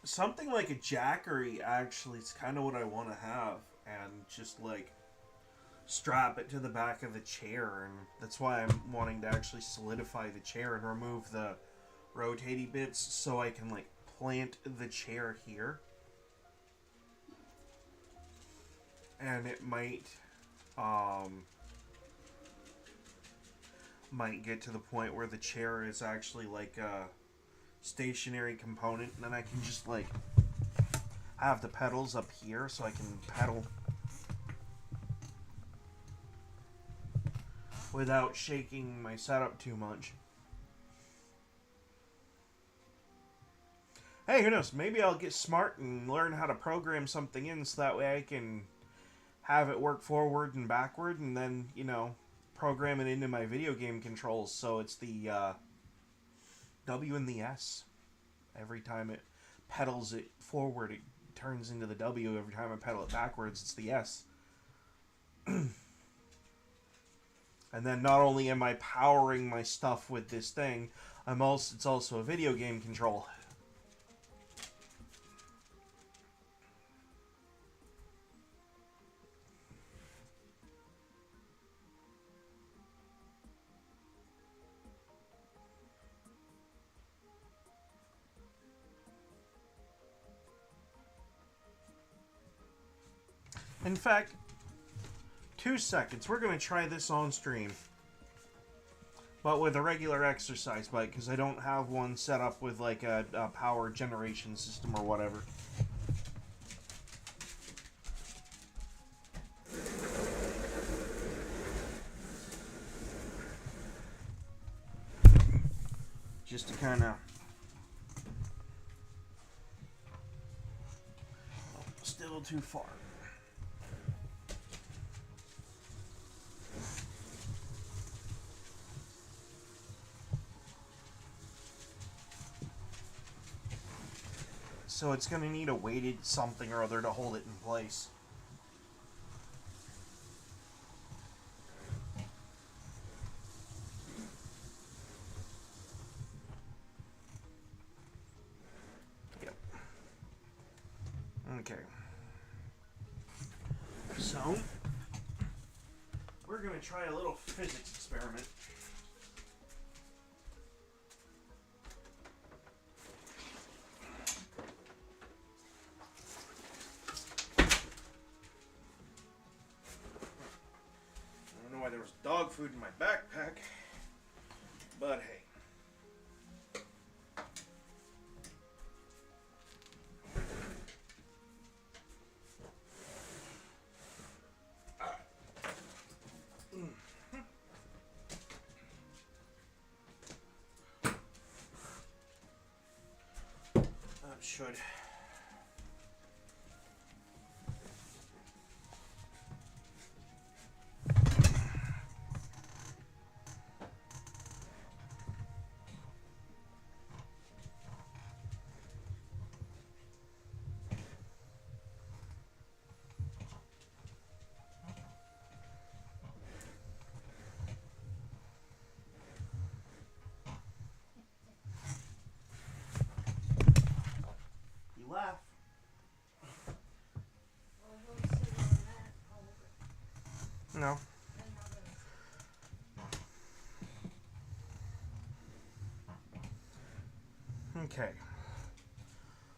something like a Jackery. Actually, it's kind of what I want to have, and just like strap it to the back of the chair, and that's why I'm wanting to actually solidify the chair and remove the rotating bits so I can like plant the chair here, and it might get to the point where the chair is actually like a stationary component, and then I can just like have the pedals up here so I can pedal without shaking my setup too much. Hey, who knows? Maybe I'll get smart and learn how to program something in so that way I can have it work forward and backward, and then, you know, program it into my video game controls so it's the W and the S. Every time it pedals it forward, it turns into the W. Every time I pedal it backwards, it's the S. And then not only am I powering my stuff with this thing, it's also a video game control. In fact, 2 seconds. We're going to try this on stream. But with a regular exercise bike, because I don't have one set up with like a power generation system or whatever. Just to kind of... Still too far. So it's going to need a weighted something or other to hold it in place. Yep. Okay. So, we're going to try a little physics experiment. There was dog food in my backpack, but hey. That should. Laugh. No. Okay.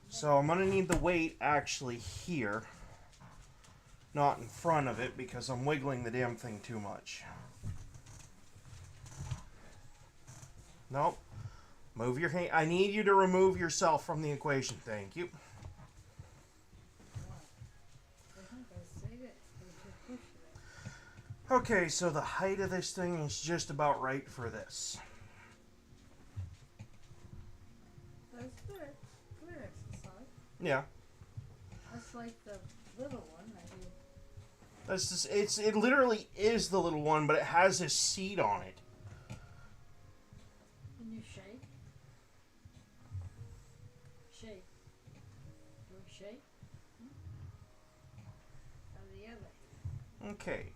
So I'm going to need the weight actually here, not in front of it, because I'm wiggling the damn thing too much. Nope. Move your hand. I need you to remove yourself from the equation. Thank you. Okay, so the height of this thing is just about right for this. That's clear exercise. Yeah. That's like the little one I do. That's just, it literally is the little one, but it has a seat on it. Can you shake? Shake. Do we shake? Or the other? Okay.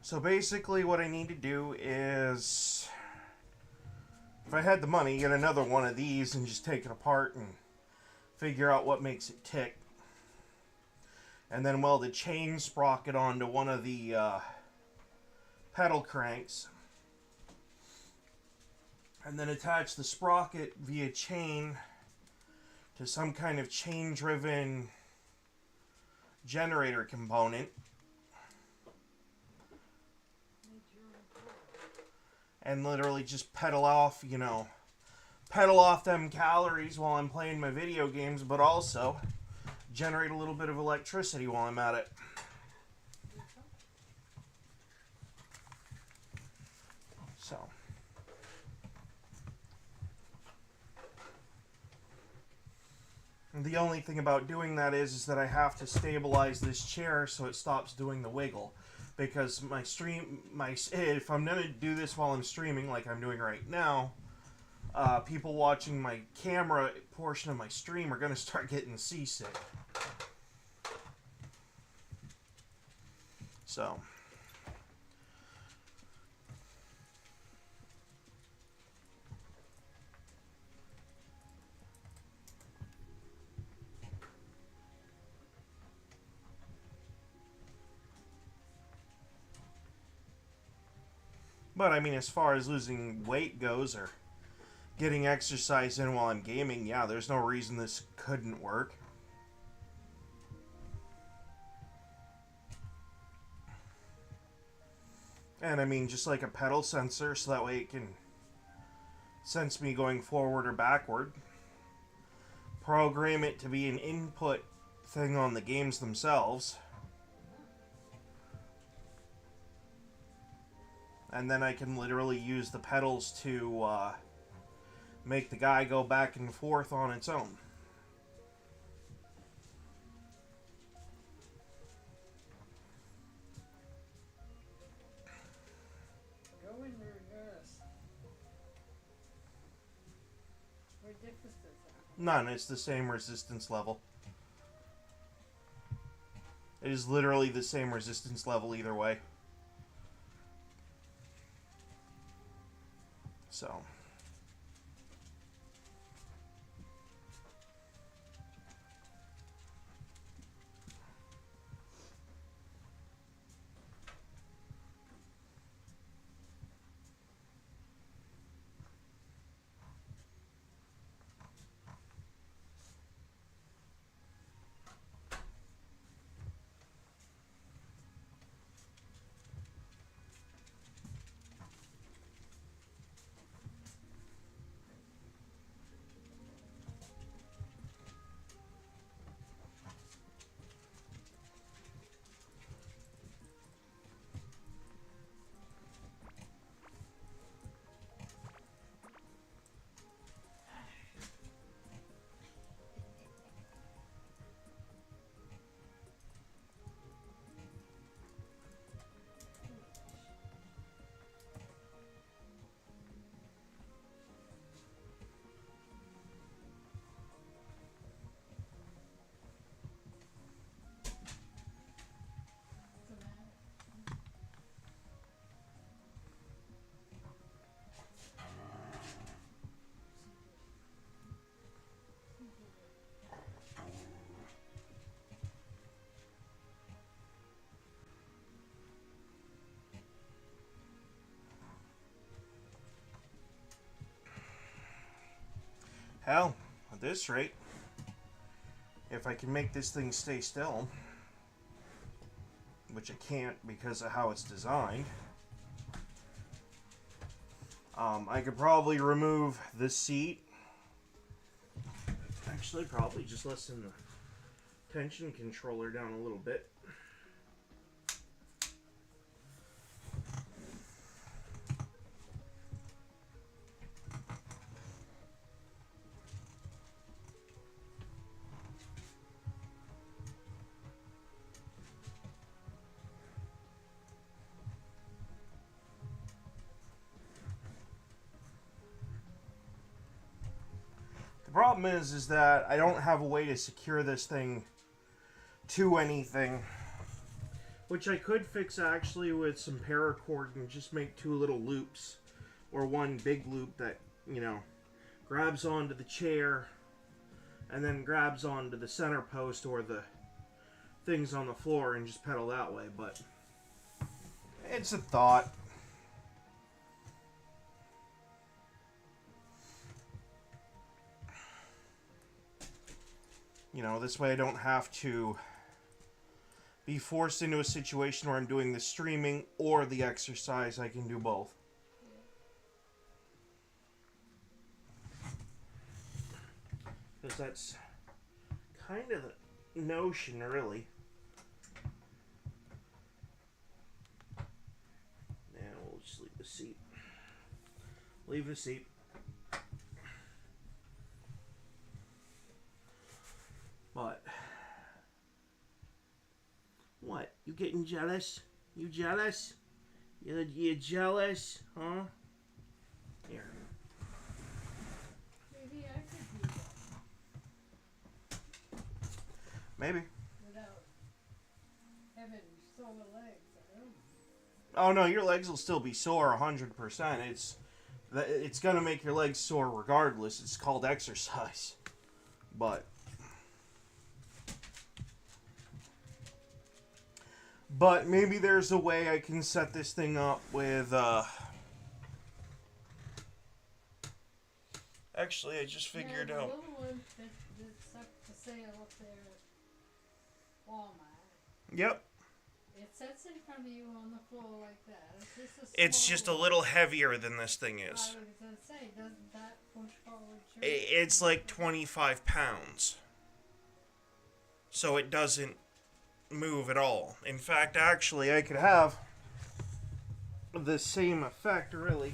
So basically what I need to do is, if I had the money, get another one of these and just take it apart and figure out what makes it tick. And then weld a chain sprocket onto one of the pedal cranks. And then attach the sprocket via chain to some kind of chain-driven generator component. And literally just pedal off, pedal off them calories while I'm playing my video games, but also generate a little bit of electricity while I'm at it. So. And the only thing about doing that is that I have to stabilize this chair so it stops doing the wiggle. Because if I'm going to do this while I'm streaming, like I'm doing right now, people watching my camera portion of my stream are going to start getting seasick. So. But, I mean, as far as losing weight goes, or getting exercise in while I'm gaming, yeah, there's no reason this couldn't work. And, I mean, just like a pedal sensor, so that way it can sense me going forward or backward. Program it to be an input thing on the games themselves. And then I can literally use the pedals to make the guy go back and forth on its own. Go in reverse. What difference does that make? None, it's the same resistance level. It is literally the same resistance level either way. So. Hell, at this rate, if I can make this thing stay still, which I can't because of how it's designed, I could probably remove this seat. Actually, probably just lessen the tension controller down a little bit. The problem is that I don't have a way to secure this thing to anything, which I could fix actually with some paracord and just make two little loops, or one big loop that, you know, grabs onto the chair and then grabs onto the center post or the things on the floor and just pedal that way. But it's a thought. You know, this way I don't have to be forced into a situation where I'm doing the streaming or the exercise. I can do both. Because that's kind of the notion, really. Now we'll just leave the seat. Leave the seat. But what? You getting jealous? You jealous? You jealous? Huh? Here. Maybe. without having sore legs. I don't. Oh no, your legs will still be sore 100%. It's gonna make your legs sore regardless. It's called exercise. But maybe there's a way I can set this thing up with Actually, I just figured The out. little one that's up for sale up there at Walmart. Yep. It sits in front of you on the floor like that. It's just a one. little heavier than this thing I is. was gonna say, doesn't that push forward? It's like 25 pounds. So it doesn't move at all. In fact, actually, I could have the same effect, really.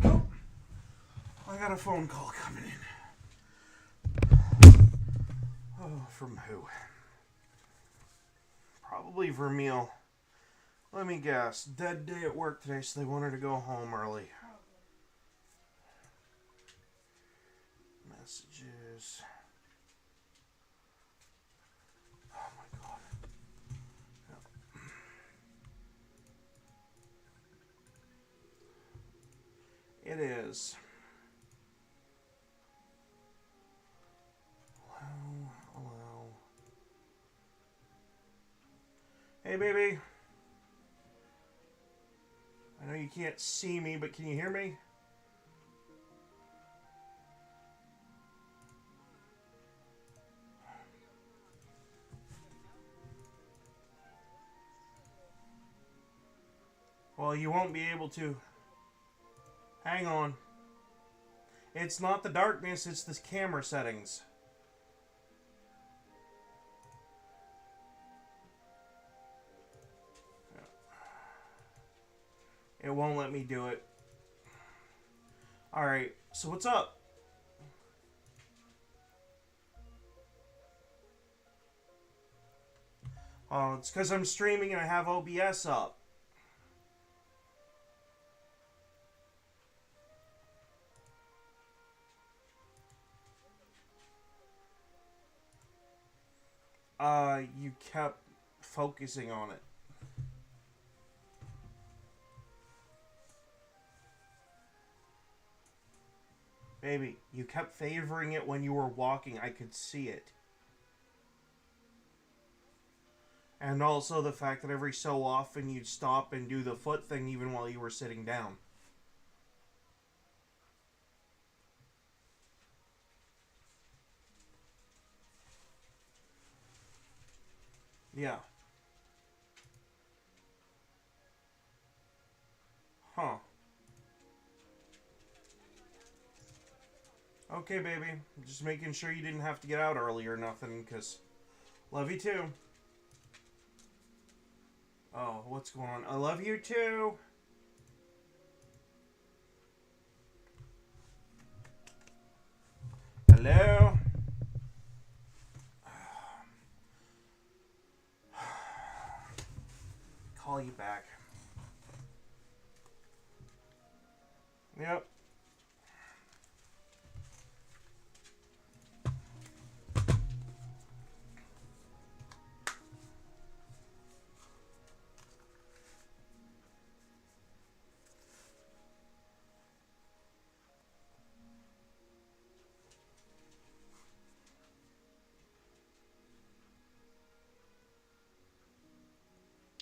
Oh, I got a phone call coming in. Oh, from who? Probably Vermeil. Let me guess. Dead day at work today, so they wanted to go home early. Messages. Oh my god. It is. Hello. Hey, baby. I know you can't see me, but can you hear me? Well, you won't be able to. Hang on. It's not the darkness, it's the camera settings. It won't let me do it. Alright, so what's up? Oh, it's because I'm streaming and I have OBS up. You kept focusing on it. Baby, you kept favoring it when you were walking. I could see it. And also the fact that every so often you'd stop and do the foot thing even while you were sitting down. Yeah. Huh. Okay, baby. Just making sure you didn't have to get out early or nothing, because love you too. Oh, what's going on? I love you too. Hello? Call you back. Yep.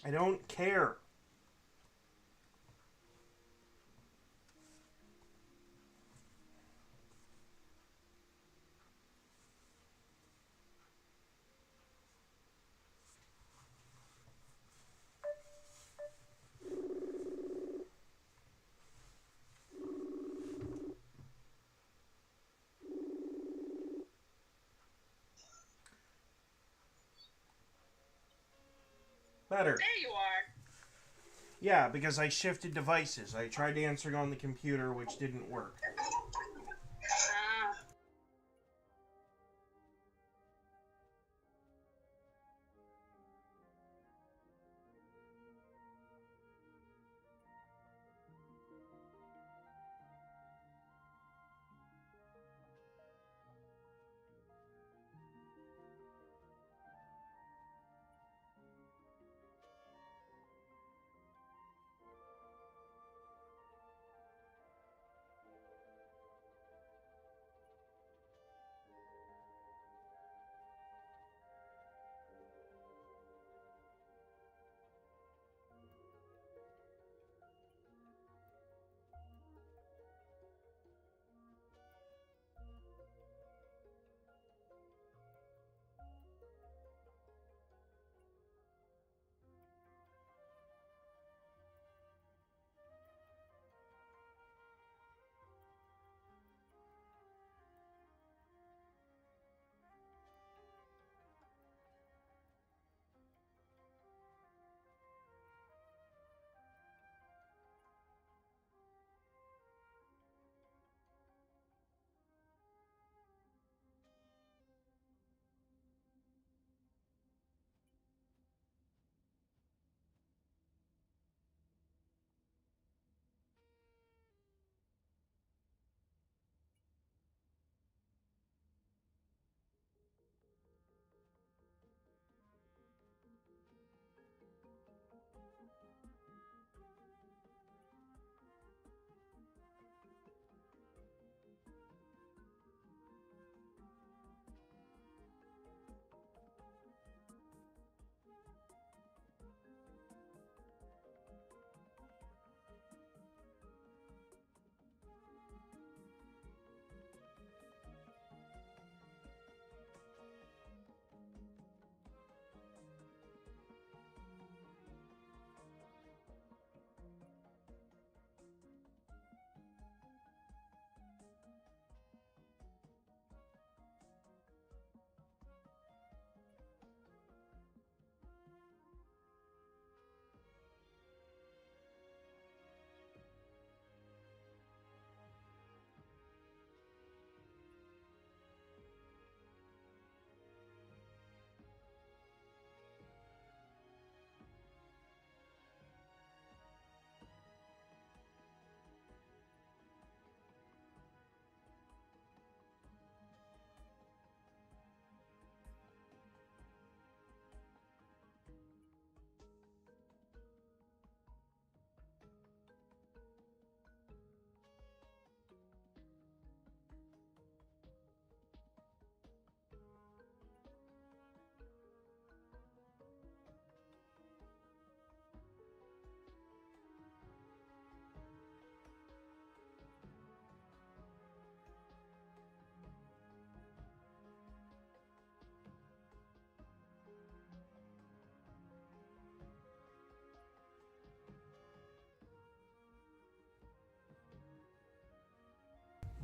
I don't care. Better. There you are. Yeah, because I shifted devices. I tried answering on the computer, which didn't work. Ah.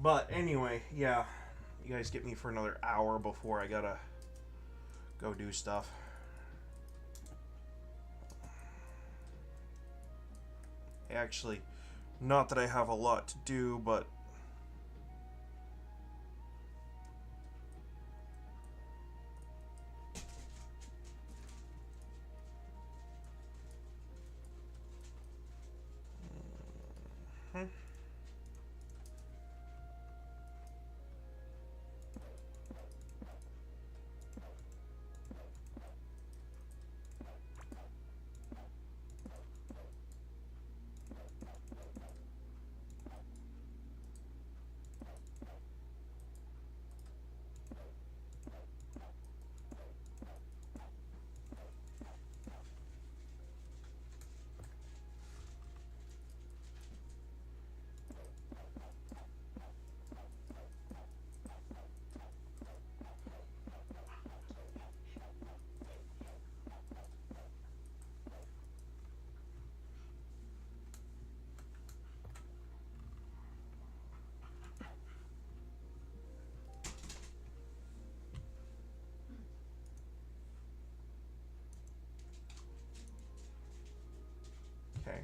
But anyway, yeah. You guys get me for another hour before I gotta go do stuff. Actually, not that I have a lot to do, but okay.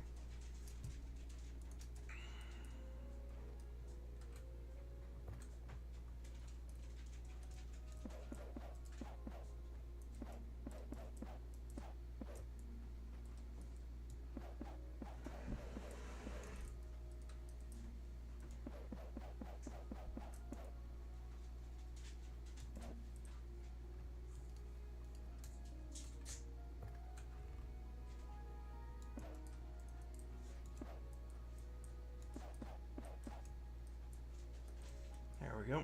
There we go. I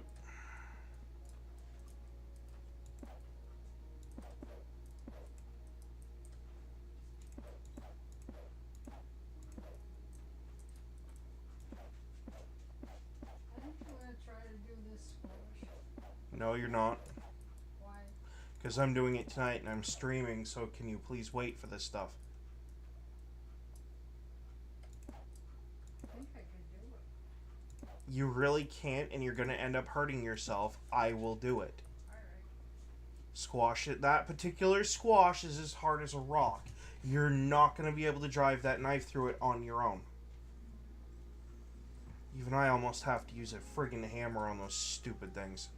think I'm gonna try to do this squash. No, you're not. Why? Because I'm doing it tonight and I'm streaming, so can you please wait for this stuff? I think I could do it. You really can't, and you're gonna end up hurting yourself. I will do it. Alright. Squash it. That particular squash is as hard as a rock. You're not gonna be able to drive that knife through it on your own. Even I almost have to use a friggin' hammer on those stupid things.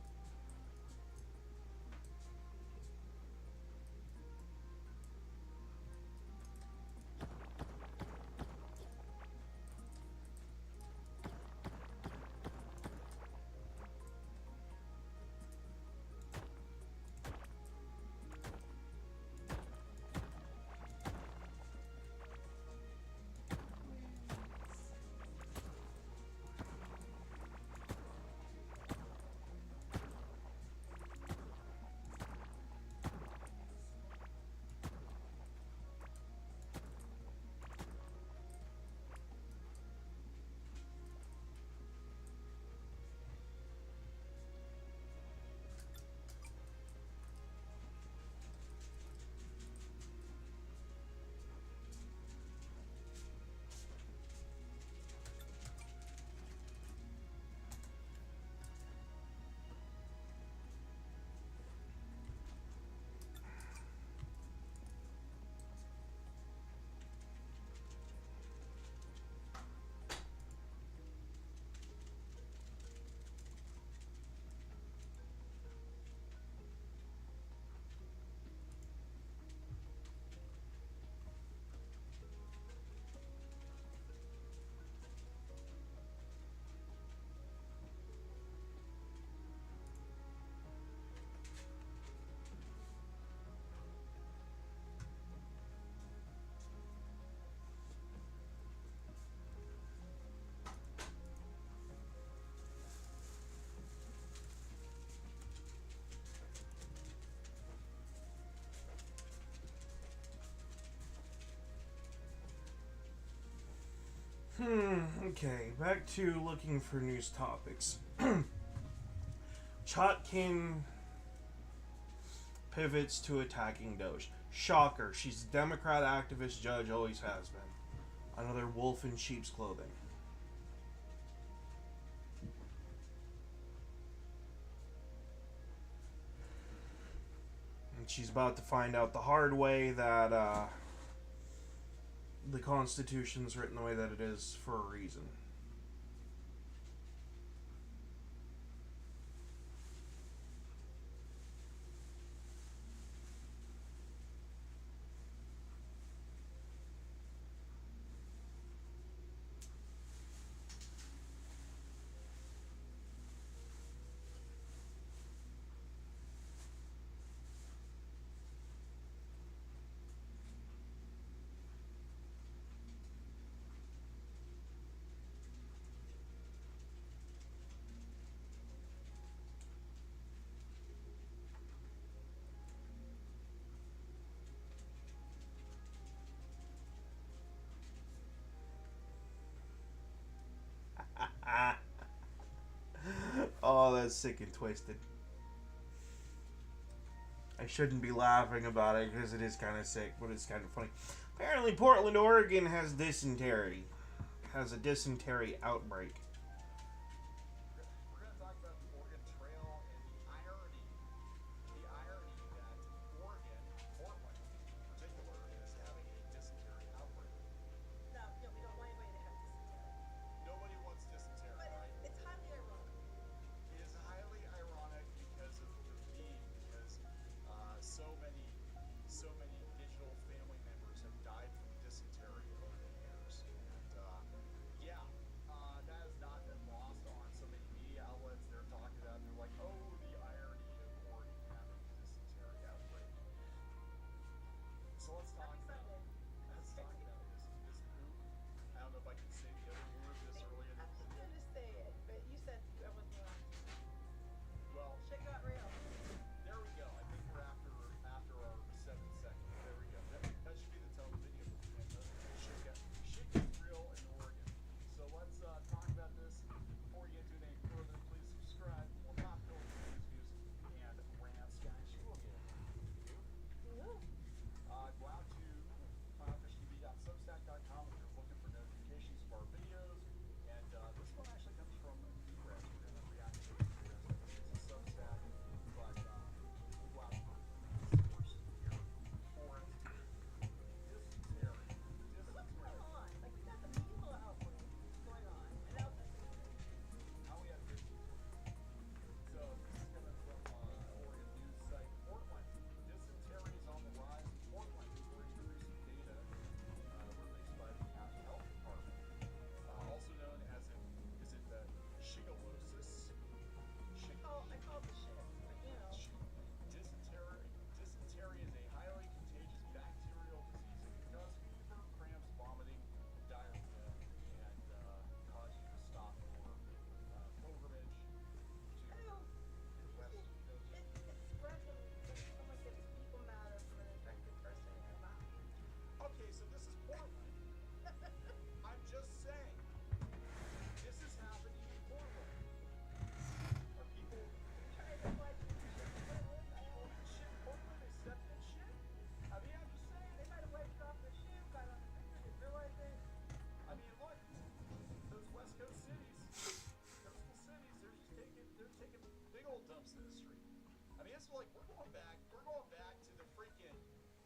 Okay, back to looking for news topics. Chutkin pivots to attacking Doge. Shocker, she's a Democrat activist judge, always has been. Another wolf in sheep's clothing. And she's about to find out the hard way that the Constitution's written the way that it is for a reason. Oh, that's sick and twisted. I shouldn't be laughing about it because it is kind of sick, but it's kind of funny. Apparently, Portland, Oregon has dysentery. Has a dysentery outbreak. We're going to talk about the Oregon Trail and the irony that Oregon, Portland in particular, is having a dysentery outbreak. No, we don't want anybody to have dysentery. Nobody wants dysentery, But right? it's highly ironic. It is highly ironic because of the meme, because so many digital family members have died from dysentery over the years, and that has not been lost on so many media outlets. They're talking about, they're like, oh, the irony of Oregon having a dysentery outbreak. So let's talk about this poop. I don't know if I can say the other word this early in I the was video. going to say it, but you said I wasn't allowed to. Well, Shit got real. there we go. I think we're after our 7 seconds. There we go. That should be the title of the video. Shit gets real in Oregon. So let's talk about this. Before we get to it any further, please subscribe for more pop culture news, views, and rants. Guys, you will get Woo. go out to clownfishtv.substack.com if you're looking for notifications of our videos. And this one actually comes from VRES. We're going to react to VRES. It's a Substack, but we'll go out first here for it. Dysentery. What's going on? Like, we got the measles outbreak going on, and now dysentery. How we have dysentery. So this is coming from Oregon news site Portland. Dysentery is on the rise in Portland, according to recent data released by the county health department. Also known as shigellosis. I call it the shit, but you know. Dysentery is a highly contagious bacterial disease that can cause fever, cramps, vomiting, diarrhea, and cause you to stop your pilgrimage to Ew. West Coast. It spreads when someone gets fecal matter from an infected person in their mouth. Okay, so this is Portland. I'm just saying. This is happening in Portland. Are people Trying to like shit. shit Portland? They stepped in shit? I mean, I'm just saying. They might have wiped off their shoe, got on the finger, didn't realize it. I mean, look, those West Coast cities, coastal cities, they're taking big old dumps in the street. I mean, it's like we're going back to the freaking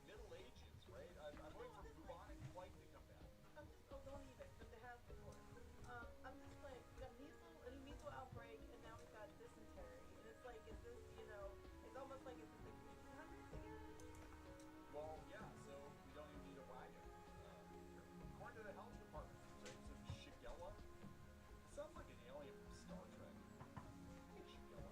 Middle Ages, right? I'm waiting for bubonic plague to come back. I'm just, don't even, but they have before. I'm just like, we got a new measles outbreak, and now we've got dysentery. And it's like, is this, it's almost like it's the 1800s again? Well, yeah, so we don't even need a wagon. According to the health department, it's a Shigella. It sounds like an alien from Star Trek. Shigella.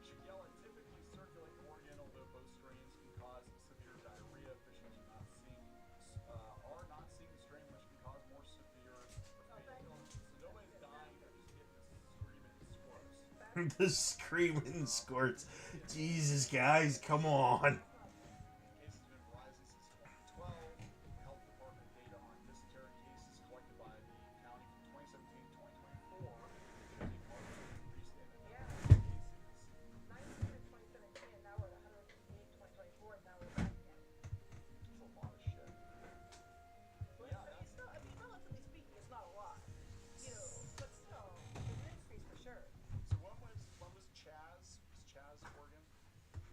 Shigella typically circulate in Oregon, although both strains can cause severe diarrhea. Officials are not seeing the strain which can cause more severe or fatal illness. So nobody's dying, they're just getting this screaming squirts. The screaming squirts. Jesus, guys, come on. Cases have been rising since 2012. Health department data on dysentery cases collected by the county from 2017 to 2024 shows a marked increase in cases. 19 in 2017, and now we're at 158 in 2024, and now we're back again. That's a lot of shit. Well, Yeah, it's still, relatively speaking, it's not a lot. But still, it's an increase for sure. So when was Chaz? Was Chaz Oregon?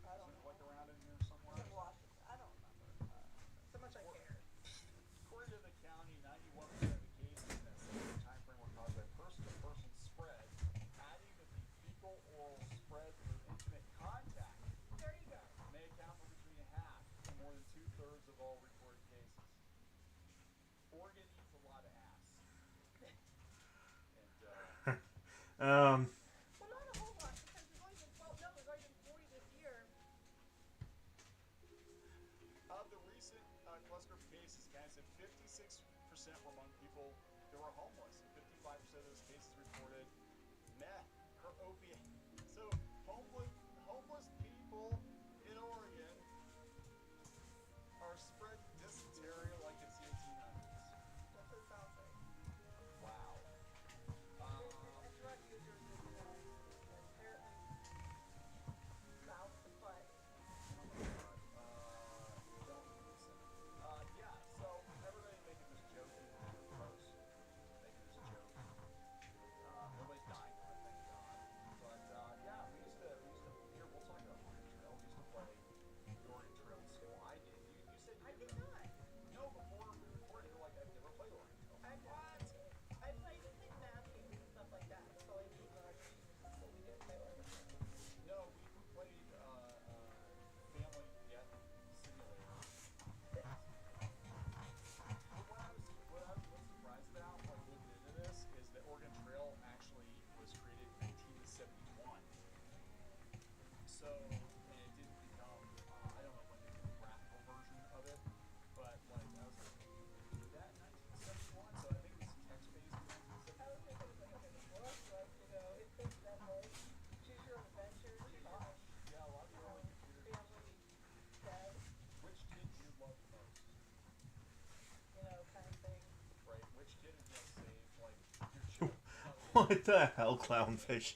I don't Was it know. like around in here somewhere? Well, not a whole lot because there's only been 12. No, there's already been 40 this year. Of the recent cluster of cases, guys, said 56% were among people who were homeless, and 55% of those cases reported meth or opiate. So homeless people in Oregon are spreading dysentery like it's the 1800s. That's what it sounds like. Wow. And drug users is apparently mouth to butt. Don't listen. Yeah, so everybody making this joke in the post, making this joke. Nobody's dying from it, thank God. But yeah, we used to here we'll talk about Oregon Trail. We used to play the Oregon Trail in school. I did. You said you I did didn't. not. No, before we recorded, you're like, I've never played Oregon Trail. I played in like math games and stuff like that. That's all I knew about games, but we didn't play Oregon Trail. No, we played Family Death Simulator. But what I was most surprised about, like looking into this, is that Oregon Trail actually was created in 1971. So, and it didn't become, I don't know when they did the graphical version of it, but like I was like, that 1971. So I think it was text-based in 1971. I was thinking it was like a book, like, you know, it takes that way. Choose your own adventure, choose your own Yeah, a lot of early computer games. family bed, Which kid do you love the most? you know, kind of thing. Right? Which kid is just saved? Like your children. What the hell, clownfish?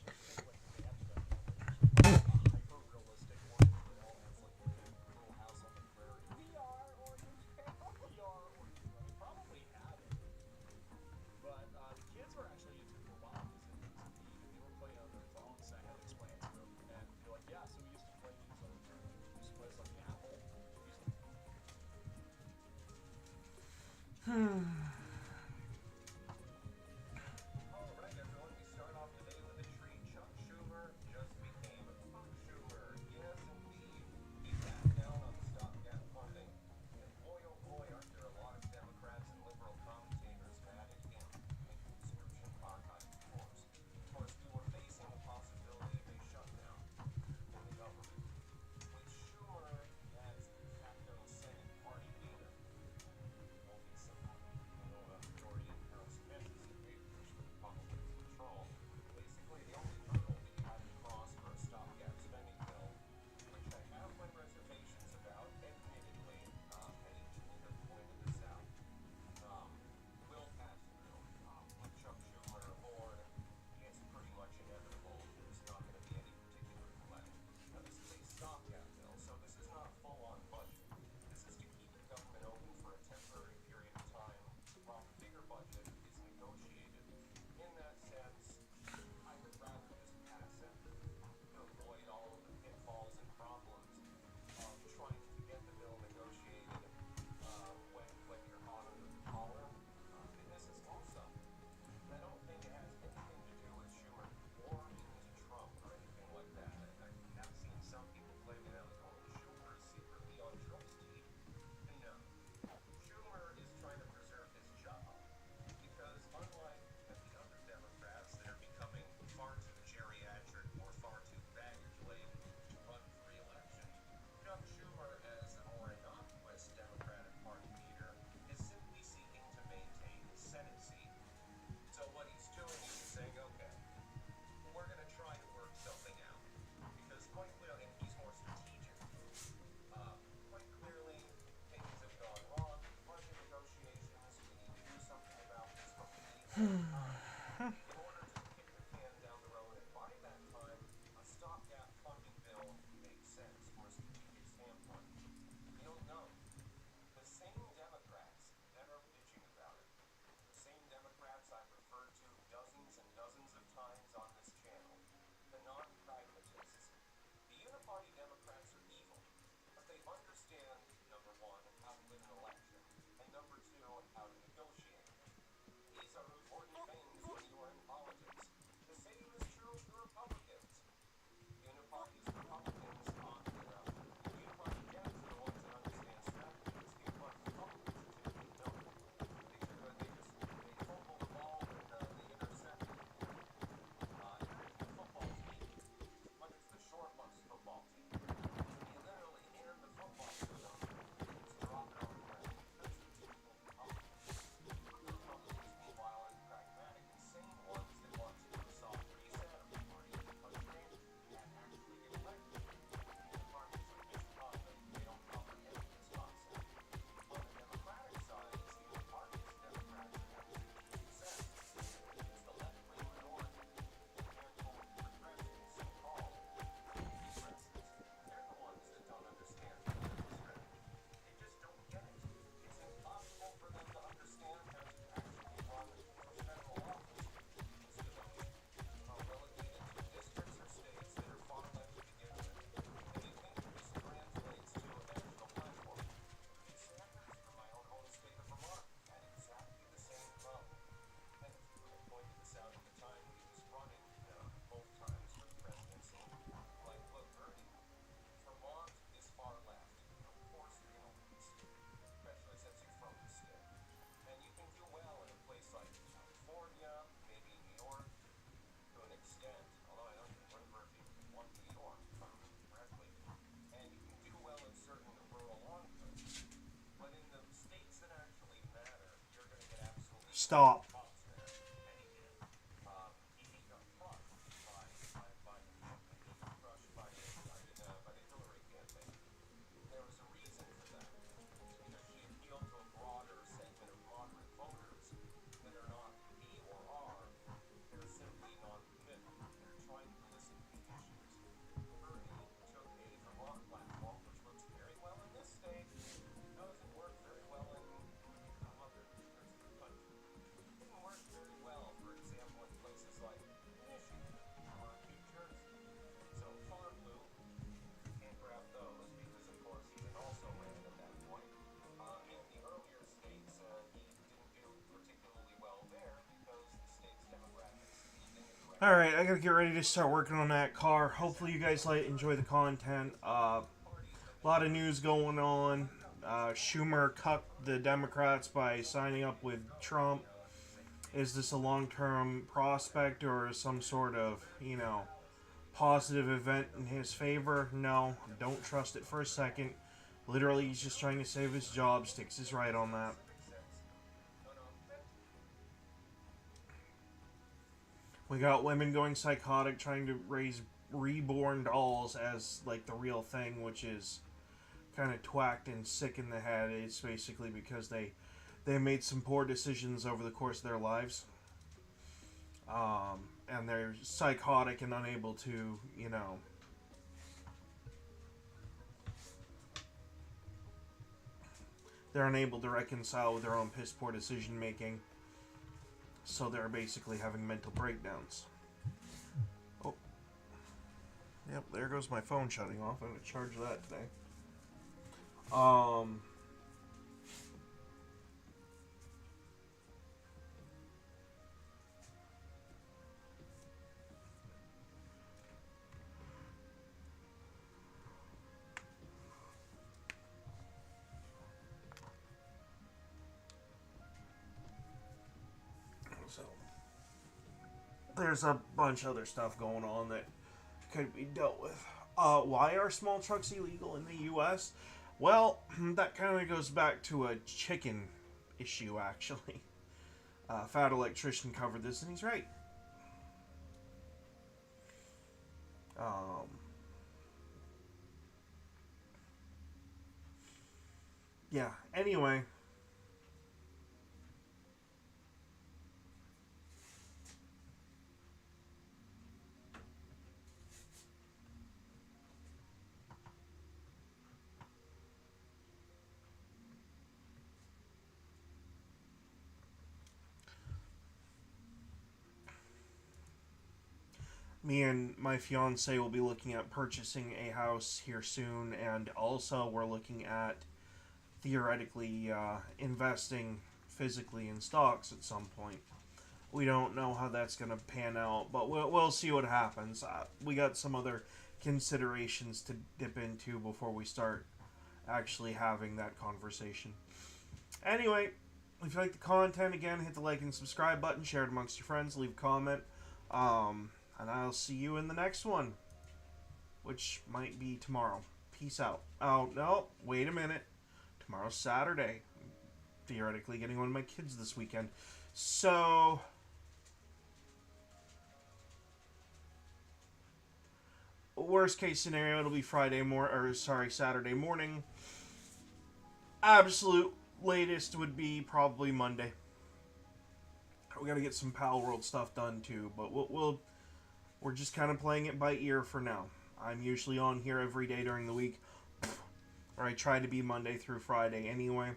Hyper realistic Oregon Trail has like the little house on the prairie. VR Oregon Trail. VR Oregon Trail. They probably have it, but the kids were actually into it for a while because it was neat and they were playing on their phones. So I had to explain it to them, and they're like, "Yeah, so we used to play these on we used to play this on the Apple." All right, everyone, we start off today with a treat. Chuck Schumer just became Fuck Schumer. Yes, indeed. He backed down on stopgap funding. And boy, oh boy, aren't there a lot of Democrats and liberal commentators mad at him. And conscription archive, of course. Of course, we were facing the possibility of a shutdown in the government. With Schumer as de facto Senate party leader, there'll be some majority in House messes and papers for Republican control. Basically, the only hurdle that you had to cross for a stopgap spending bill, which I have my reservations about, admittedly, and engineer pointed this out, will pass through. With Chuck Schumer aboard, it's pretty much inevitable. There's not going to be any particular delay. Now, this is a stopgap bill, so this is not a full-on budget. This is to keep the government open for a temporary period of time while the bigger budget is negotiated. In that sense, I would rather just pass it to avoid all of the pitfalls and problems of trying to get the bill negotiated when you're hot under the collar. And this is also, I don't think it has anything to do with Schumer warming to Trump or anything like that. I have seen some people claiming that was Schumer is secretly on Trump's team. No. Schumer is trying to preserve his job because unlike the other Democrats that are becoming far too geriatric or far too baggage-laden to run for re-election, Chuck Schumer, as a more innocuous Democratic Party leader, is simply seeking to maintain his Senate seat. So what he's doing is he's saying, okay, we're going to try to work something out. Because quite clearly, and he's more strategic, quite clearly, things have gone wrong in budget negotiations. We need to do something about this, but we need more time in order to kick the can down the road. And by that time, a stopgap funding bill makes sense from a strategic standpoint. You don't know. The same Democrats that are bitching about it, the same Democrats I've referred to dozens and dozens of times on this channel, the non-pragmatists, the Uniparty Democrats are evil, but they understand, number one, how to win an election, and number two, how to negotiate. These are important things when you are in politics. The same is true of the Republicans. Uniparty's Republicans the Uniparty Dems are the ones that understand strategies. The Uniparty Republicans typically don't. They fumble the ball and they intercept it. Stop. He got crushed by the Hillary campaign. There was a reason for that. It's because she appealed to a broader segment of moderate voters that are not P or R. They're simply non-committed. They're trying to listen to issues. Bernie took a Vermont platform, which works very well in this state, doesn't work very well in other parts of the country. It didn't work very well, for example, in places like Michigan or New Jersey. So Farm Blue can't grab those because, of course, he had also ran at that point. In the earlier states, he didn't do particularly well there because the state's demographics leaned in the direction. Alright, I gotta get ready to start working on that car. Hopefully you guys enjoy the content. A lot of news going on. Schumer cucked the Democrats by signing up with Trump. Is this a long-term prospect or some sort of, positive event in his favor? No, don't trust it for a second. Literally, he's just trying to save his job. Sticks is right on that. We got women going psychotic trying to raise reborn dolls as, like, the real thing, which is kind of twacked and sick in the head. It's basically because they made some poor decisions over the course of their lives. And they're psychotic and unable to, they're unable to reconcile with their own piss poor decision making. So they're basically having mental breakdowns. Oh. Yep, there goes my phone shutting off. I'm going to charge that today. So there's a bunch of other stuff going on that could be dealt with. Why are small trucks illegal in the U.S.? Well, that kind of goes back to a chicken issue, actually. Fat Electrician covered this, and he's right. Yeah, anyway. Me and my fiance will be looking at purchasing a house here soon, and also we're looking at theoretically investing physically in stocks at some point. We don't know how that's going to pan out, but we'll see what happens. We got some other considerations to dip into before we start actually having that conversation. Anyway, if you like the content, again, hit the like and subscribe button, share it amongst your friends, leave a comment. And I'll see you in the next one, which might be tomorrow. Peace out. Oh, no, wait a minute. Tomorrow's Saturday. Theoretically getting one of my kids this weekend. So, worst case scenario, it'll be Saturday morning. Absolute latest would be probably Monday. We gotta get some Pal World stuff done too, but we're just kind of playing it by ear for now. I'm usually on here every day during the week, or I try to be Monday through Friday anyway.